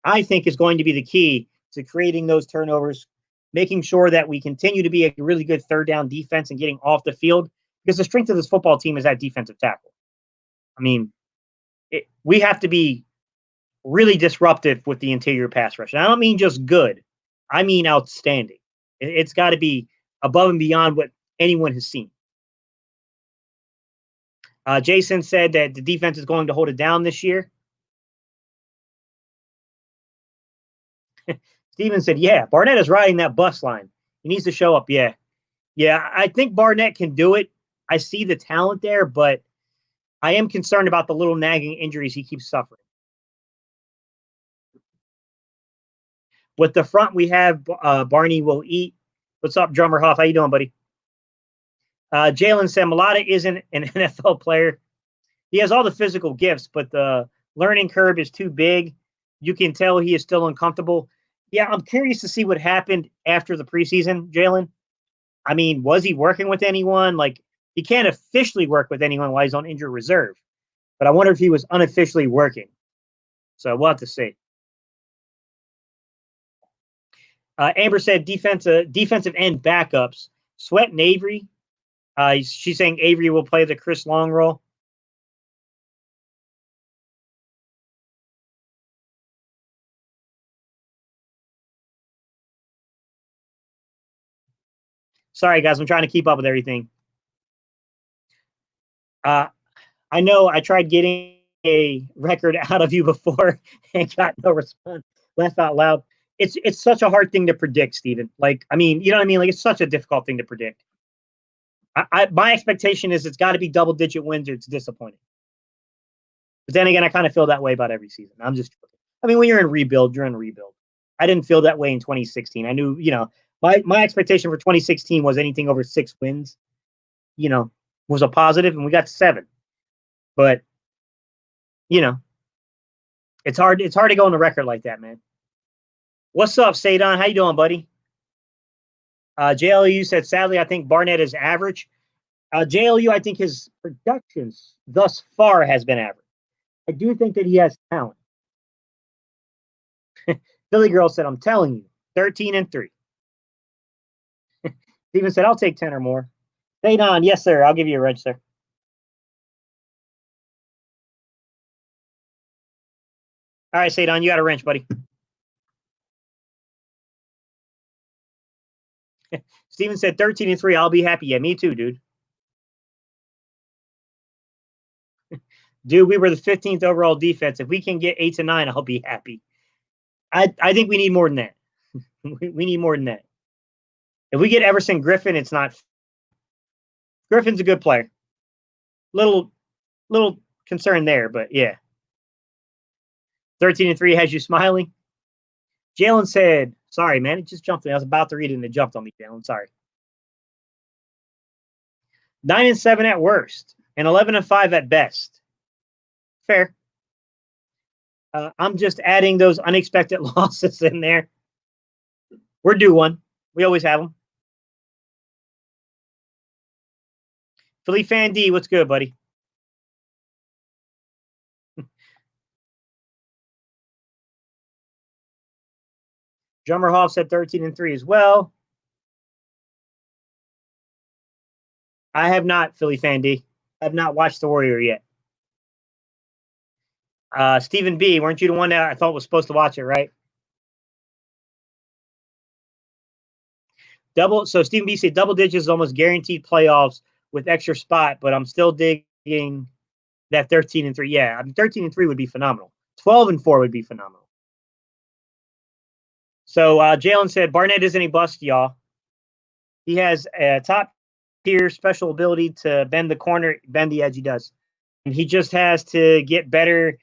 I think, is going to be the key to creating those turnovers, making sure that we continue to be a really good third down defense and getting off the field, because the strength of this football team is that defensive tackle. I mean, we have to be really disruptive with the interior pass rush. And I don't mean just good. I mean outstanding. It's got to be above and beyond what anyone has seen. Jason said that the defense is going to hold it down this year. Steven said, yeah, Barnett is riding that bus line. He needs to show up. Yeah. Yeah, I think Barnett can do it. I see the talent there, but I am concerned about the little nagging injuries he keeps suffering. With the front, we have Barney will eat. What's up, Drummer Huff? How you doing, buddy? Jalen said Mulata isn't an NFL player. He has all the physical gifts, but the learning curve is too big. You can tell he is still uncomfortable. Yeah, I'm curious to see what happened after the preseason, Jalen. I mean, was he working with anyone? Like, he can't officially work with anyone while he's on injured reserve. But I wonder if he was unofficially working. So we'll have to see. Amber said defensive end backups. Sweat and Avery. She's saying Avery will play the Chris Long role. Sorry, guys. I'm trying to keep up with everything. I know I tried getting a record out of you before and got no response. Laugh out loud. It's such a hard thing to predict, Steven. Like, I mean, you know what I mean? Like, it's such a difficult thing to predict. My expectation is it's got to be double-digit wins or it's disappointing. But then again, I kind of feel that way about every season. I mean, when you're in rebuild, you're in rebuild. I didn't feel that way in 2016. I knew, my expectation for 2016 was anything over 6 wins, was a positive, and we got 7. But, it's hard to go on the record like that, man. What's up, Sadon? How you doing, buddy? JLU said, sadly, I think Barnett is average. JLU, I think his productions thus far has been average. I do think that he has talent. Philly Girl said, I'm telling you, 13-3. Steven said, I'll take 10 or more. Sadon, yes, sir. I'll give you a wrench, sir. All right, Sadon, you got a wrench, buddy. Steven said 13-3. I'll be happy. Yeah, me too, dude. Dude, we were the 15th overall defense. If we can get 8-9, I'll be happy. I think we need more than that. We need more than that. If we get Everson Griffin, it's not. Griffin's a good player. Little concern there, but yeah. 13-3 has you smiling. Jalen said, sorry, man, it just jumped me. I was about to read it and it jumped on me, Jalen. Sorry. 9-7 at worst and 11-5 at best. Fair. I'm just adding those unexpected losses in there. We're due one. We always have them. Philly Fan D, what's good, buddy? Drummer Hoff said 13-3 as well. I have not, Philly Fan D. I have not watched The Warrior yet. Stephen B, weren't you the one that I thought was supposed to watch it, right? So Stephen B said double digits is almost guaranteed playoffs with extra spot, but I'm still digging that 13-3. Yeah, I mean 13-3 would be phenomenal. 12-4 would be phenomenal. So Jalen said Barnett isn't a bust, y'all. He has a top tier special ability to bend the corner, bend the edge. He does. And he just has to get better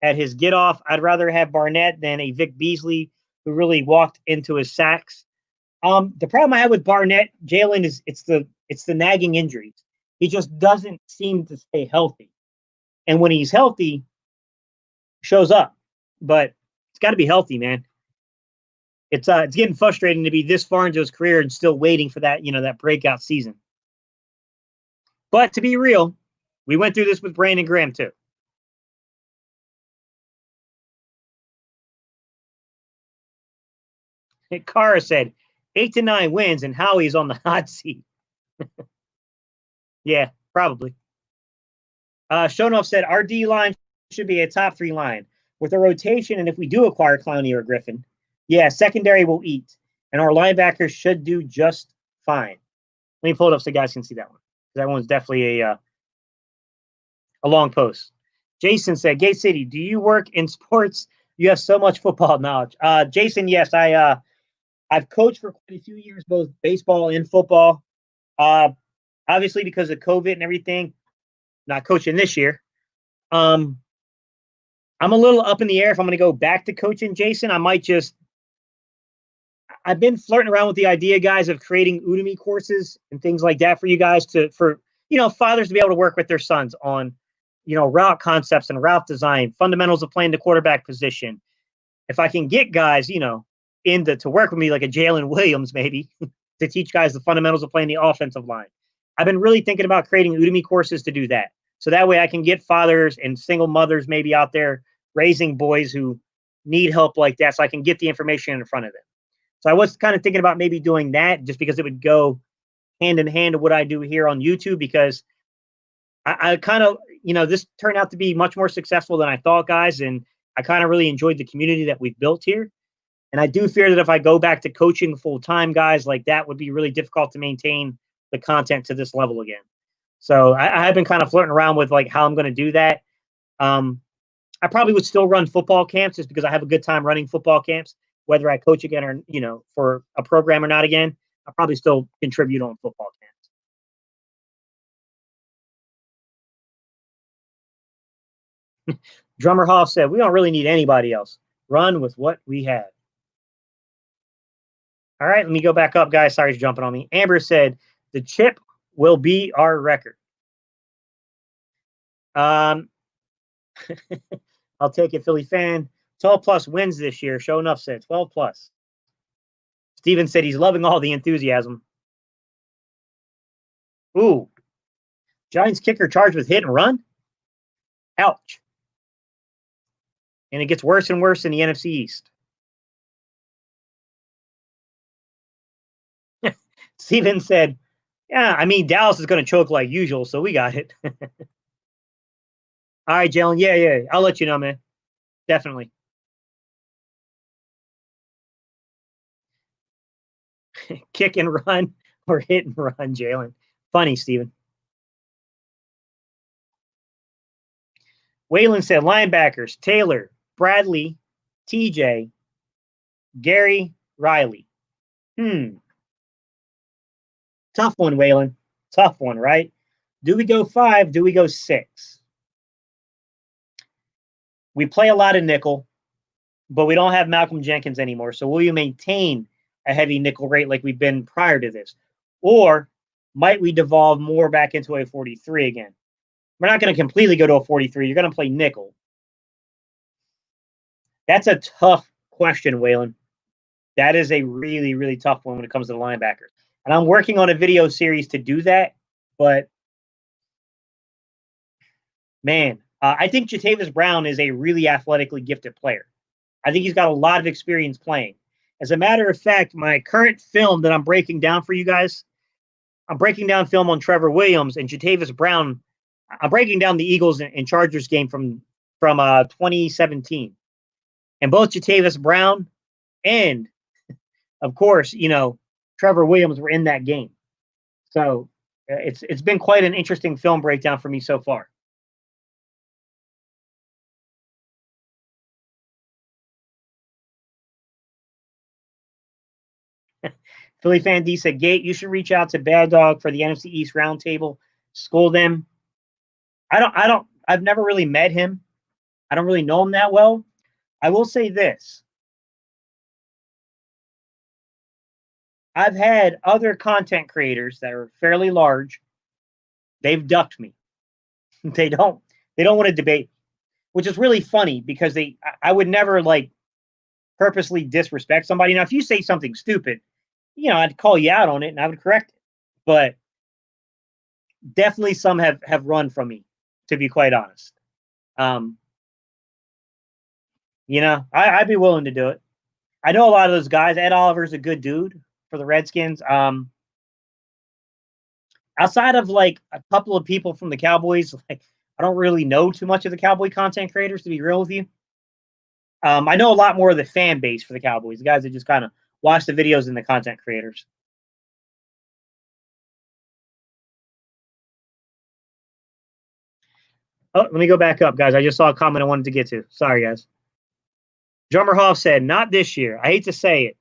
at his get off. I'd rather have Barnett than a Vic Beasley who really walked into his sacks. The problem I have with Barnett, Jalen, is it's the nagging injuries. He just doesn't seem to stay healthy. And when he's healthy, shows up. But it's got to be healthy, man. It's getting frustrating to be this far into his career and still waiting for that, that breakout season. But to be real, we went through this with Brandon Graham too. Kara said 8-9 wins and Howie's on the hot seat. Yeah, probably. Shonoff said our D line should be a top 3 line with a rotation, and if we do acquire Clowney or Griffin, yeah, secondary will eat, and our linebackers should do just fine. Let me pull it up so you guys can see that one. That one's definitely a long post. Jason said, Gate City, do you work in sports? You have so much football knowledge. Jason, yes, I've coached for quite a few years, both baseball and football. Obviously, because of COVID and everything, not coaching this year. I'm a little up in the air if I'm going to go back to coaching, Jason. I might just I've been flirting around with the idea, guys, of creating Udemy courses and things like that for you guys for fathers to be able to work with their sons on, route concepts and route design, fundamentals of playing the quarterback position. If I can get guys, into to work with me like a Jalen Williams, maybe to teach guys the fundamentals of playing the offensive line. I've been really thinking about creating Udemy courses to do that. So that way I can get fathers and single mothers maybe out there raising boys who need help like that. So I can get the information in front of them. So I was kind of thinking about maybe doing that just because it would go hand in hand to what I do here on YouTube, because I kind of, this turned out to be much more successful than I thought, guys. And I kind of really enjoyed the community that we've built here. And I do fear that if I go back to coaching full time, guys, like that would be really difficult to maintain the content to this level again. So I have been kind of flirting around with like how I'm going to do that. I probably would still run football camps just because I have a good time running football camps, whether I coach again or, for a program or not again. I'll probably still contribute on football camps. Drummer Hoff said, we don't really need anybody else. Run with what we have. All right, let me go back up, guys. Sorry for jumping on me. Amber said, the chip will be our record. I'll take it, Philly fan. 12 plus wins this year. Show enough said 12 plus. Steven said he's loving all the enthusiasm. Ooh. Giants kicker charged with hit and run? Ouch. And it gets worse and worse in the NFC East. Steven said, yeah, I mean, Dallas is going to choke like usual, so we got it. All right, Jalen. Yeah. I'll let you know, man. Definitely. Kick and run or hit and run, Jalen. Funny, Steven. Waylon said linebackers, Taylor, Bradley, TJ, Gary, Riley. Tough one, Waylon. Tough one, right? Do we go 5? Do we go 6? We play a lot of nickel, but we don't have Malcolm Jenkins anymore. So will you maintain a heavy nickel rate like we've been prior to this? Or might we devolve more back into a 43 again? We're not going to completely go to a 43. You're going to play nickel. That's a tough question, Waylon. That is a really, really tough one when it comes to the linebackers. And I'm working on a video series to do that. But, man, I think Jatavis Brown is a really athletically gifted player. I think he's got a lot of experience playing. As a matter of fact, my current film that I'm breaking down for you guys, I'm breaking down film on Trevor Williams and Jatavis Brown. I'm breaking down the Eagles and Chargers game from 2017. And both Jatavis Brown and, of course, Trevor Williams were in that game. So it's been quite an interesting film breakdown for me so far. Philly fan D said, Gate, you should reach out to Bad Dog for the NFC East roundtable. School them. I've never really met him. I don't really know him that well. I will say this. I've had other content creators that are fairly large. They've ducked me. They don't want to debate, which is really funny because I would never like purposely disrespect somebody. Now, if you say something stupid, I'd call you out on it and I would correct it. But definitely some have run from me, to be quite honest. I'd be willing to do it. I know a lot of those guys. Ed Oliver's a good dude for the Redskins. Outside of like a couple of people from the Cowboys, like I don't really know too much of the Cowboy content creators, to be real with you. I know a lot more of the fan base for the Cowboys, the guys that just kind of watch the videos and the content creators. Oh, let me go back up, guys. I just saw a comment I wanted to get to. Sorry, guys. Drummer Hoff said, not this year. I hate to say it.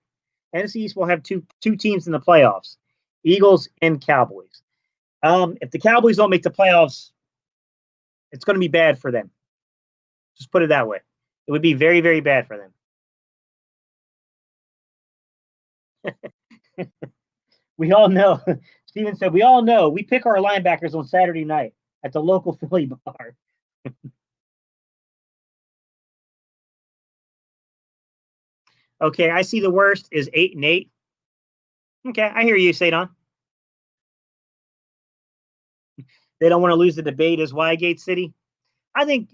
NFC East will have two teams in the playoffs, Eagles and Cowboys. If the Cowboys don't make the playoffs, it's going to be bad for them. Just put it that way. It would be very, very bad for them. We all know. Steven said, we all know. We pick our linebackers on Saturday night at the local Philly bar. Okay, I see the worst is 8-8. Okay, I hear you, Sadon. They don't want to lose the debate as Wygate City. I think,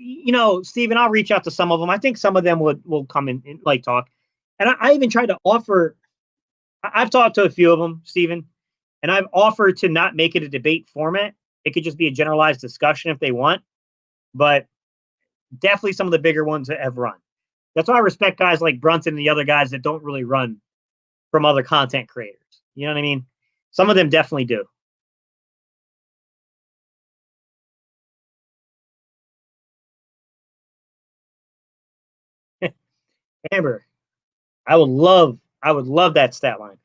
Steven, I'll reach out to some of them. I think some of them will come in like talk. And I even tried to offer, I've talked to a few of them, Steven, and I've offered to not make it a debate format. It could just be a generalized discussion if they want, but definitely some of the bigger ones that have run. That's why I respect guys like Brunson and the other guys that don't really run from other content creators. You know what I mean? Some of them definitely do. Amber, I would love that stat line.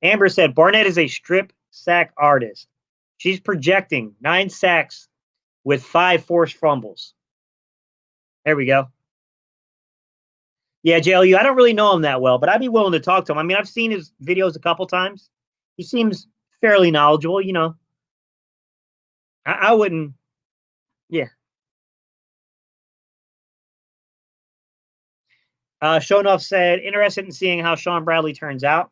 Amber said Barnett is a strip sack artist. She's projecting 9 sacks with 5 forced fumbles. There we go. Yeah, JLU, I don't really know him that well, but I'd be willing to talk to him. I mean, I've seen his videos a couple times. He seems fairly knowledgeable. I wouldn't, yeah. Shonoff said, interested in seeing how Sean Bradley turns out.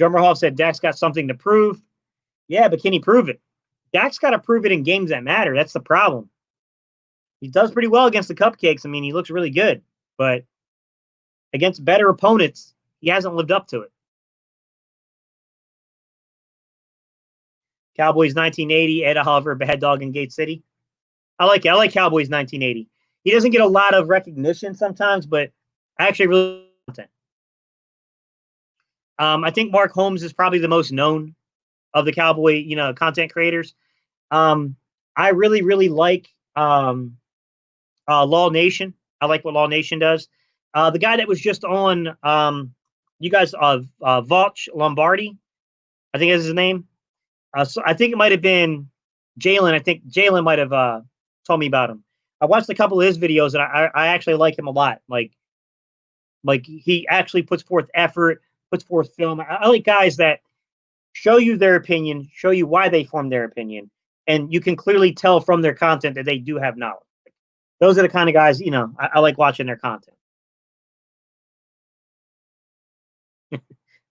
Drummerhoff said, Dak's got something to prove. Yeah, but can he prove it? Dak's got to prove it in games that matter. That's the problem. He does pretty well against the Cupcakes. I mean, he looks really good, but against better opponents, he hasn't lived up to it. Cowboys 1980, Ed Oliver, Bad Dog in Gate City. I like it. I like Cowboys 1980. He doesn't get a lot of recognition sometimes, but I actually really content. I think Mark Holmes is probably the most known of the Cowboy, content creators. I really, really like Law Nation. I like what Law Nation does. The guy that was just on, you guys, Vouch Lombardi, I think is his name. So I think it might have been Jalen. I think Jalen might have told me about him. I watched a couple of his videos, and I actually like him a lot. Like he actually puts forth effort, puts forth film. I like guys that show you their opinion, show you why they form their opinion, and you can clearly tell from their content that they do have knowledge. Those are the kind of guys, I like watching their content.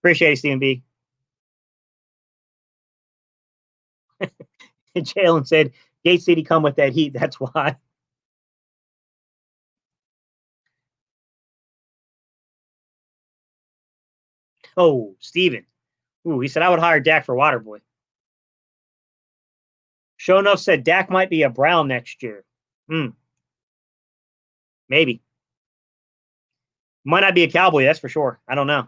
Appreciate it, Stephen B. Jalen said, Gate City come with that heat. That's why. Oh, Steven. Ooh, he said, I would hire Dak for Waterboy. Show enough said Dak might be a Brown next year. Maybe. Might not be a Cowboy, that's for sure. I don't know.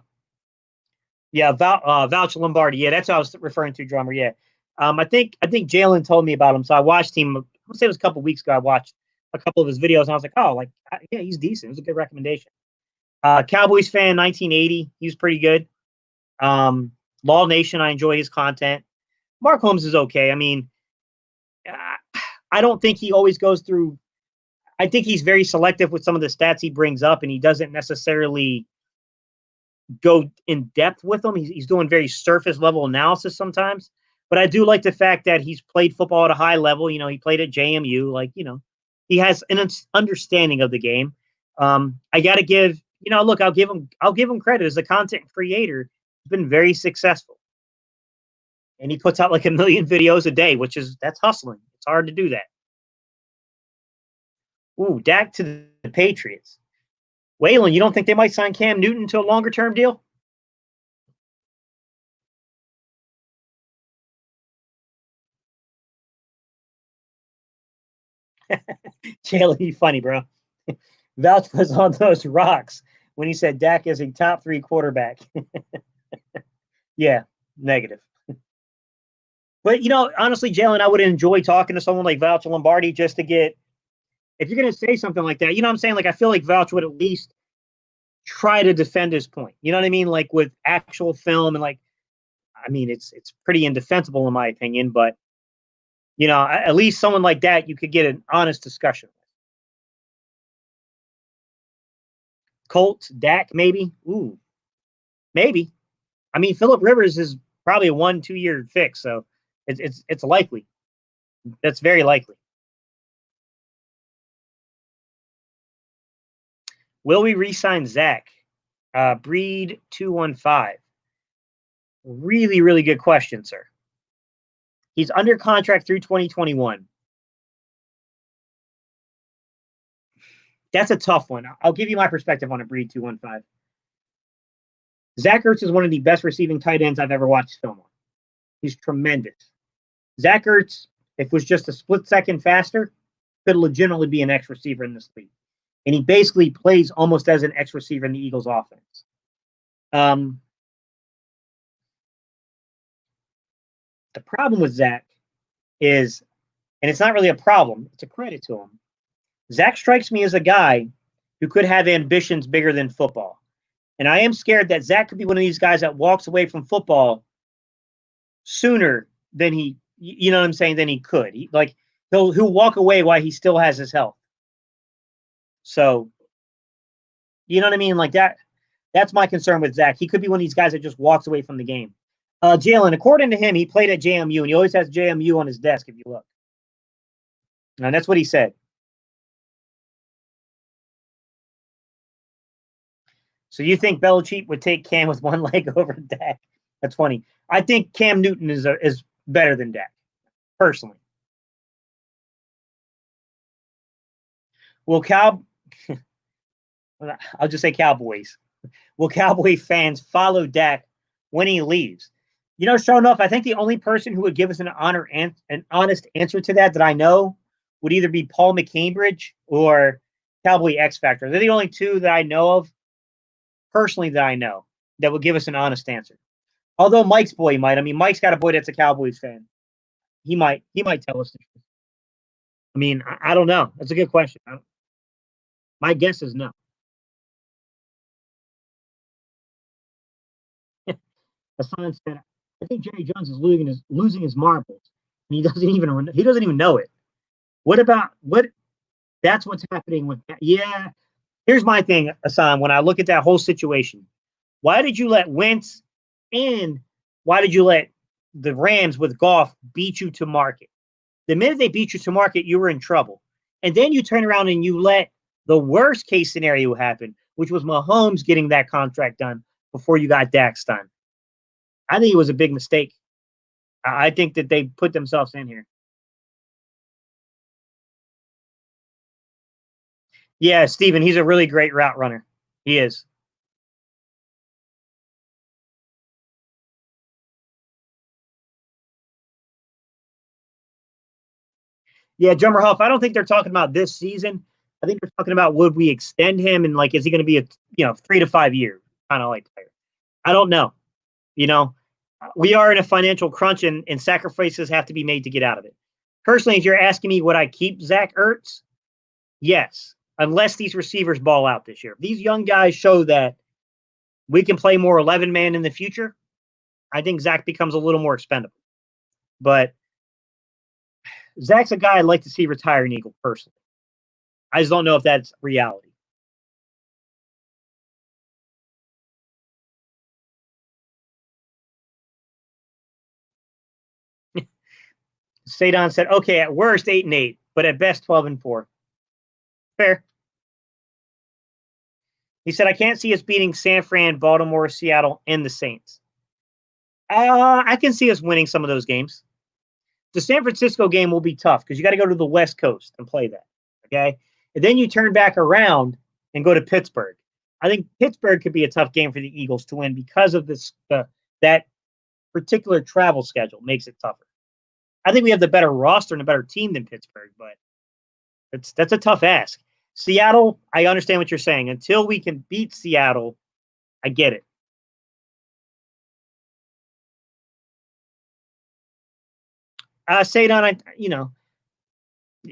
Yeah, Vouch Lombardi. Yeah, that's what I was referring to, drummer. Yeah. I think Jalen told me about him, so I watched him. I would say it was a couple weeks ago. I watched a couple of his videos, and I was like, oh, yeah, he's decent. It was a good recommendation. Cowboys fan, 1980. He was pretty good. Law Nation, I enjoy his content. Mark Holmes is okay. I mean, I don't think he always goes through. I think he's very selective with some of the stats he brings up, and he doesn't necessarily go in depth with them. He's doing very surface level analysis sometimes. But I do like the fact that he's played football at a high level. He played at JMU. He has an understanding of the game. I got to give, look, I'll give him credit as a content creator. He's been very successful, and he puts out like a million videos a day, that's hustling. It's hard to do that. Ooh, Dak to the Patriots. Waylon, you don't think they might sign Cam Newton to a longer term deal? Jalen, you funny, bro. Vouch was on those rocks when he said Dak is a top 3 quarterback. Yeah, negative. But honestly, Jalen, I would enjoy talking to someone like Vouch Lombardi just to get, if you're going to say something like that, you know what I'm saying? Like, I feel like Vouch would at least try to defend his point. You know what I mean? Like with actual film and I mean, it's pretty indefensible in my opinion, but at least someone like that you could get an honest discussion. Colts, Dak, maybe. Ooh, maybe. I mean, Phillip Rivers is probably a 1-2 year fix, so it's likely. That's very likely. Will we re-sign Zach? Breed 215. Really, really good question, sir. He's under contract through 2021. That's a tough one. I'll give you my perspective on a Breed 215. Zach Ertz is one of the best receiving tight ends I've ever watched film on. He's tremendous. Zach Ertz, if it was just a split second faster, could legitimately be an X receiver in this league. And he basically plays almost as an X receiver in the Eagles offense. The problem with Zach is, and it's not really a problem, it's a credit to him. Zach strikes me as a guy who could have ambitions bigger than football. And I am scared that Zach could be one of these guys that walks away from football sooner than he, you know what I'm saying, than he could. He'll walk away while he still has his health. So, you know what I mean? Like that. That's my concern with Zach. He could be one of these guys that just walks away from the game. Jalen, according to him, he played at JMU, and he always has JMU on his desk if you look. And that's what he said. So you think Belichick would take Cam with one leg over Dak? That's funny. I think Cam Newton is better than Dak, personally. Will I'll just say Cowboys. Will Cowboy fans follow Dak when he leaves? You know, sure enough, I think the only person who would give us an honest answer to that I know would either be Paul McCambridge or Cowboy X Factor. They're the only two that I know of, personally, that I know that would give us an honest answer. Although Mike's boy might. I mean, Mike's got a boy that's a Cowboys fan. He might tell us the truth. I mean, I don't know. That's a good question. My guess is no. Hassan said, I think Jerry Jones is losing his marbles, and he doesn't even know it. That's what's happening with that. Yeah. Here's my thing, Hassan, when I look at that whole situation. Why did you let Wentz and why did you let the Rams with Goff beat you to market? The minute they beat you to market, you were in trouble. And then you turn around and you let the worst case scenario happen, which was Mahomes getting that contract done before you got Dak's done. I think it was a big mistake. I think that they put themselves in here. Yeah, Steven, he's a really great route runner. He is. Yeah, Jummer Huff, I don't think they're talking about this season. I think they're talking about would we extend him and like is he going to be a 3 to 5 year kind of like player? I don't know. You know, we are in a financial crunch and sacrifices have to be made to get out of it. Personally, if you're asking me would I keep Zach Ertz? Yes, unless these receivers ball out this year. If these young guys show that we can play more 11-man in the future, I think Zach becomes a little more expendable. But Zach's a guy I'd like to see retire an Eagle personally. I just don't know if that's reality. Sadon said, okay, at worst 8-8, but at best 12-4. Fair. He said, I can't see us beating San Fran, Baltimore, Seattle, and the Saints. I can see us winning some of those games. The San Francisco game will be tough because you got to go to the West Coast and play that. Okay. And then you turn back around and go to Pittsburgh. I think Pittsburgh could be a tough game for the Eagles to win because of this that particular travel schedule makes it tougher. I think we have the better roster and a better team than Pittsburgh, but that's a tough ask. Seattle, I understand what you're saying. Until we can beat Seattle, I get it. Sadon,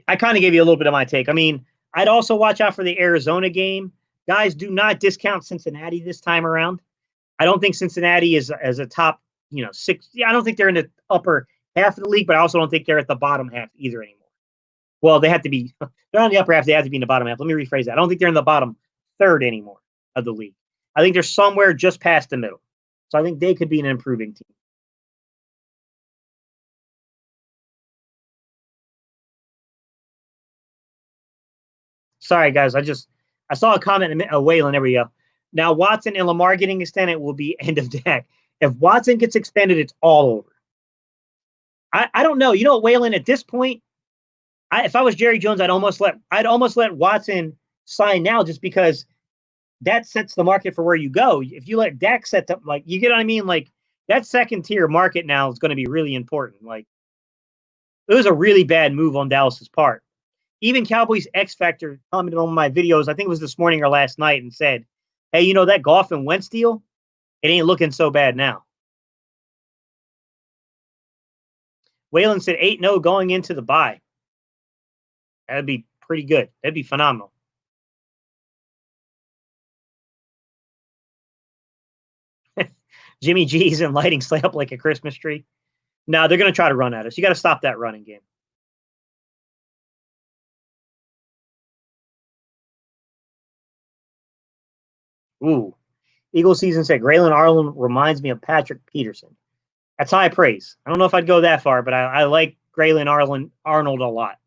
I kind of gave you a little bit of my take. I mean, I'd also watch out for the Arizona game. Guys, do not discount Cincinnati this time around. I don't think Cincinnati is as a top, 6. Yeah, I don't think they're in the upper half of the league, but I also don't think they're at the bottom half either anymore. Well, they have to be. They're on the upper half. They have to be in the bottom half. Let me rephrase that. I don't think they're in the bottom third anymore. of the league. I think they're somewhere just past the middle. So I think they could be an improving team. Sorry, guys. I saw a comment a Waylon. There we go. Now Watson and Lamar getting extended will be end of deck. If Watson gets extended, it's all over. I don't know. You know what, Waylon? At this point, if I was Jerry Jones, I'd almost let Watson sign now, just because that sets the market for where you go. If you let Dak set up, like, you get what I mean? Like, that second tier market now is going to be really important. Like, it was a really bad move on Dallas's part. Even Cowboys X Factor commented on my videos, I think it was this morning or last night, and said, hey, you know, that Goff and Wentz deal, it ain't looking so bad now. Waylon said 8-0 going into the bye. That'd be pretty good. That'd be phenomenal. Jimmy G's and lighting Slay up like a Christmas tree. No, they're going to try to run at us. You got to stop that running game. Ooh. Eagle season said Graylin Arlen reminds me of Patrick Peterson. That's high praise. I don't know if I'd go that far, but I like Graylin Arnold a lot.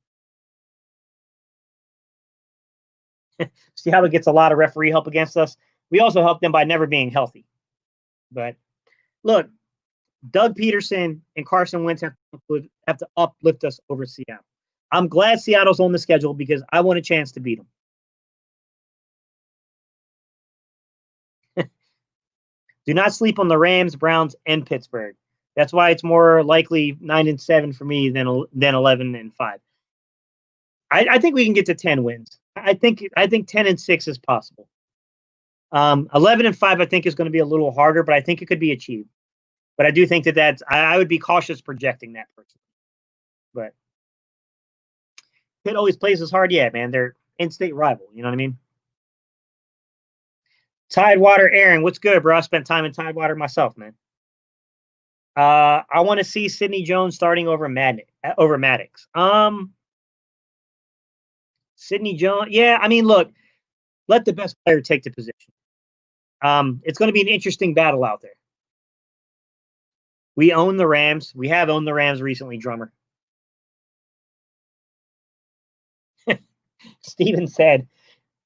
Seattle gets a lot of referee help against us. We also help them by never being healthy. But look, Doug Peterson and Carson Wentz have to uplift us over Seattle. I'm glad Seattle's on the schedule because I want a chance to beat them. Do not sleep on the Rams, Browns, and Pittsburgh. That's why it's more likely 9-7 for me than 11-5. I think we can get to 10 wins. I think 10-6 is possible. 11-5 I think is going to be a little harder, but I think it could be achieved. But I do think that's I would be cautious projecting that person. But Pitt always plays us hard. Yeah, man, they're in-state rival. You know what I mean? Tidewater Aaron, what's good, bro? I spent time in Tidewater myself, man. I want to see Sidney Jones starting over Maddox. Sidney Jones, yeah. I mean, look, let the best player take the position. It's going to be an interesting battle out there. We own the Rams. We have owned the Rams recently, drummer. Steven said,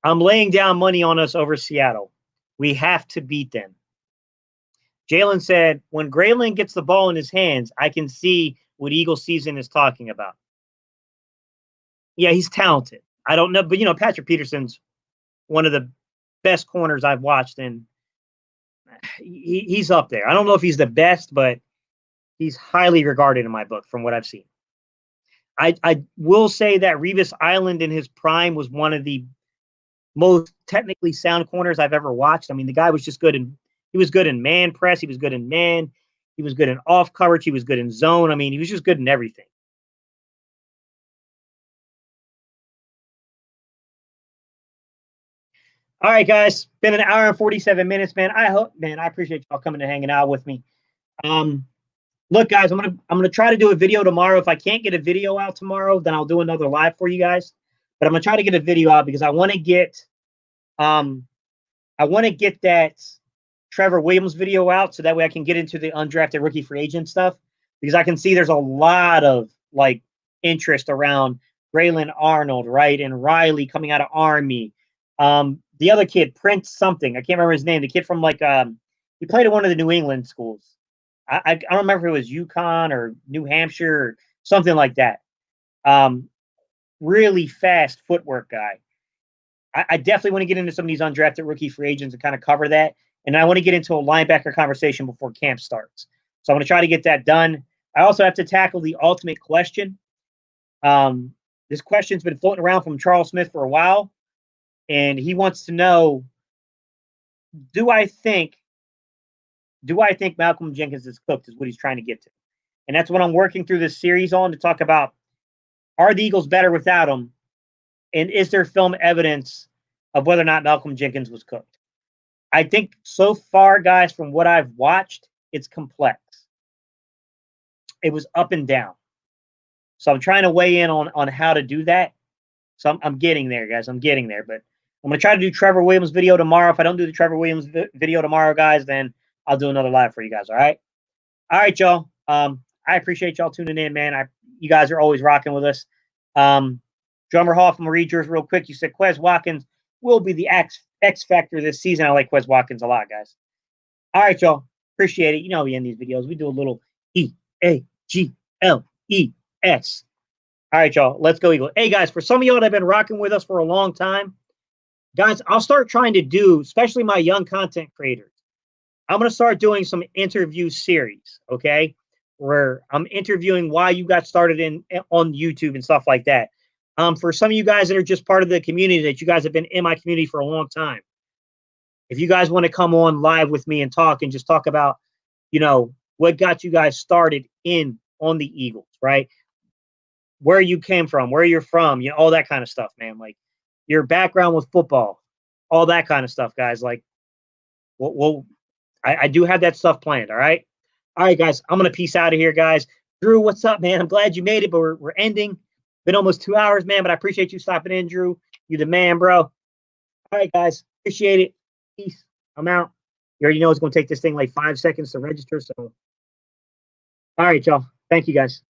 I'm laying down money on us over Seattle. We have to beat them. Jalen said, when Graylin gets the ball in his hands, I can see what Eagle season is talking about. Yeah, he's talented. I don't know, but, you know, Patrick Peterson's one of the best corners I've watched, and he's up there. I don't know if he's the best, but he's highly regarded in my book from what I've seen. I will say that Revis Island in his prime was one of the most technically sound corners I've ever watched. I mean, the guy was just good he was good in man press. He was good in man. He was good in off coverage. He was good in zone. I mean, he was just good in everything. All right, guys. Been an hour and 47 minutes, man. I appreciate y'all coming and hanging out with me. Look, guys, I'm gonna try to do a video tomorrow. If I can't get a video out tomorrow, then I'll do another live for you guys. But I'm gonna try to get a video out because I want to get that Trevor Williams video out so that way I can get into the undrafted rookie free agent stuff, because I can see there's a lot of like interest around Braylon Arnold, right? And Riley coming out of Army. The other kid, Prince something, I can't remember his name. The kid from he played at one of the New England schools. I don't remember if it was UConn or New Hampshire or something like that. Really fast footwork guy. I definitely want to get into some of these undrafted rookie free agents and kind of cover that. And I want to get into a linebacker conversation before camp starts. So I'm going to try to get that done. I also have to tackle the ultimate question. This question's been floating around from Charles Smith for a while. And he wants to know, do I think Malcolm Jenkins is cooked, is what he's trying to get to. And that's what I'm working through this series on, to talk about, are the Eagles better without him? And is there film evidence of whether or not Malcolm Jenkins was cooked? I think so far, guys, from what I've watched, it's complex. It was up and down. So I'm trying to weigh in on how to do that. So I'm getting there, guys. I'm getting there. But I'm going to try to do Trevor Williams video tomorrow. If I don't do the Trevor Williams video tomorrow, guys, then I'll do another live for you guys. All right. All right, y'all. I appreciate y'all tuning in, man. You guys are always rocking with us. Drummer Hoff, I'm going to read yours real quick. You said Quez Watkins will be the X factor this season. I like Quez Watkins a lot, guys. All right, y'all. Appreciate it. You know, we end these videos. We do a little EAGLES. All right, y'all. Let's go, Eagle. Hey, guys, for some of y'all that have been rocking with us for a long time, guys, I'll start trying to do, especially my young content creators, I'm going to start doing some interview series, okay, where I'm interviewing why you got started on YouTube and stuff like that. For some of you guys that are just part of the community, that you guys have been in my community for a long time, if you guys want to come on live with me and just talk about, you know, what got you guys started on the Eagles, right? Where you came from, where you're from, you know, all that kind of stuff, man. Like your background with football, all that kind of stuff, guys. Like, I do have that stuff planned. All right. All right, guys. I'm going to peace out of here, guys. Drew, what's up, man? I'm glad you made it, but we're ending. Been almost 2 hours, man, but I appreciate you stopping in, Drew. You the man, bro. All right, guys. Appreciate it. Peace. I'm out. You already know it's going to take this thing like 5 seconds to register. So, all right, y'all. Thank you, guys.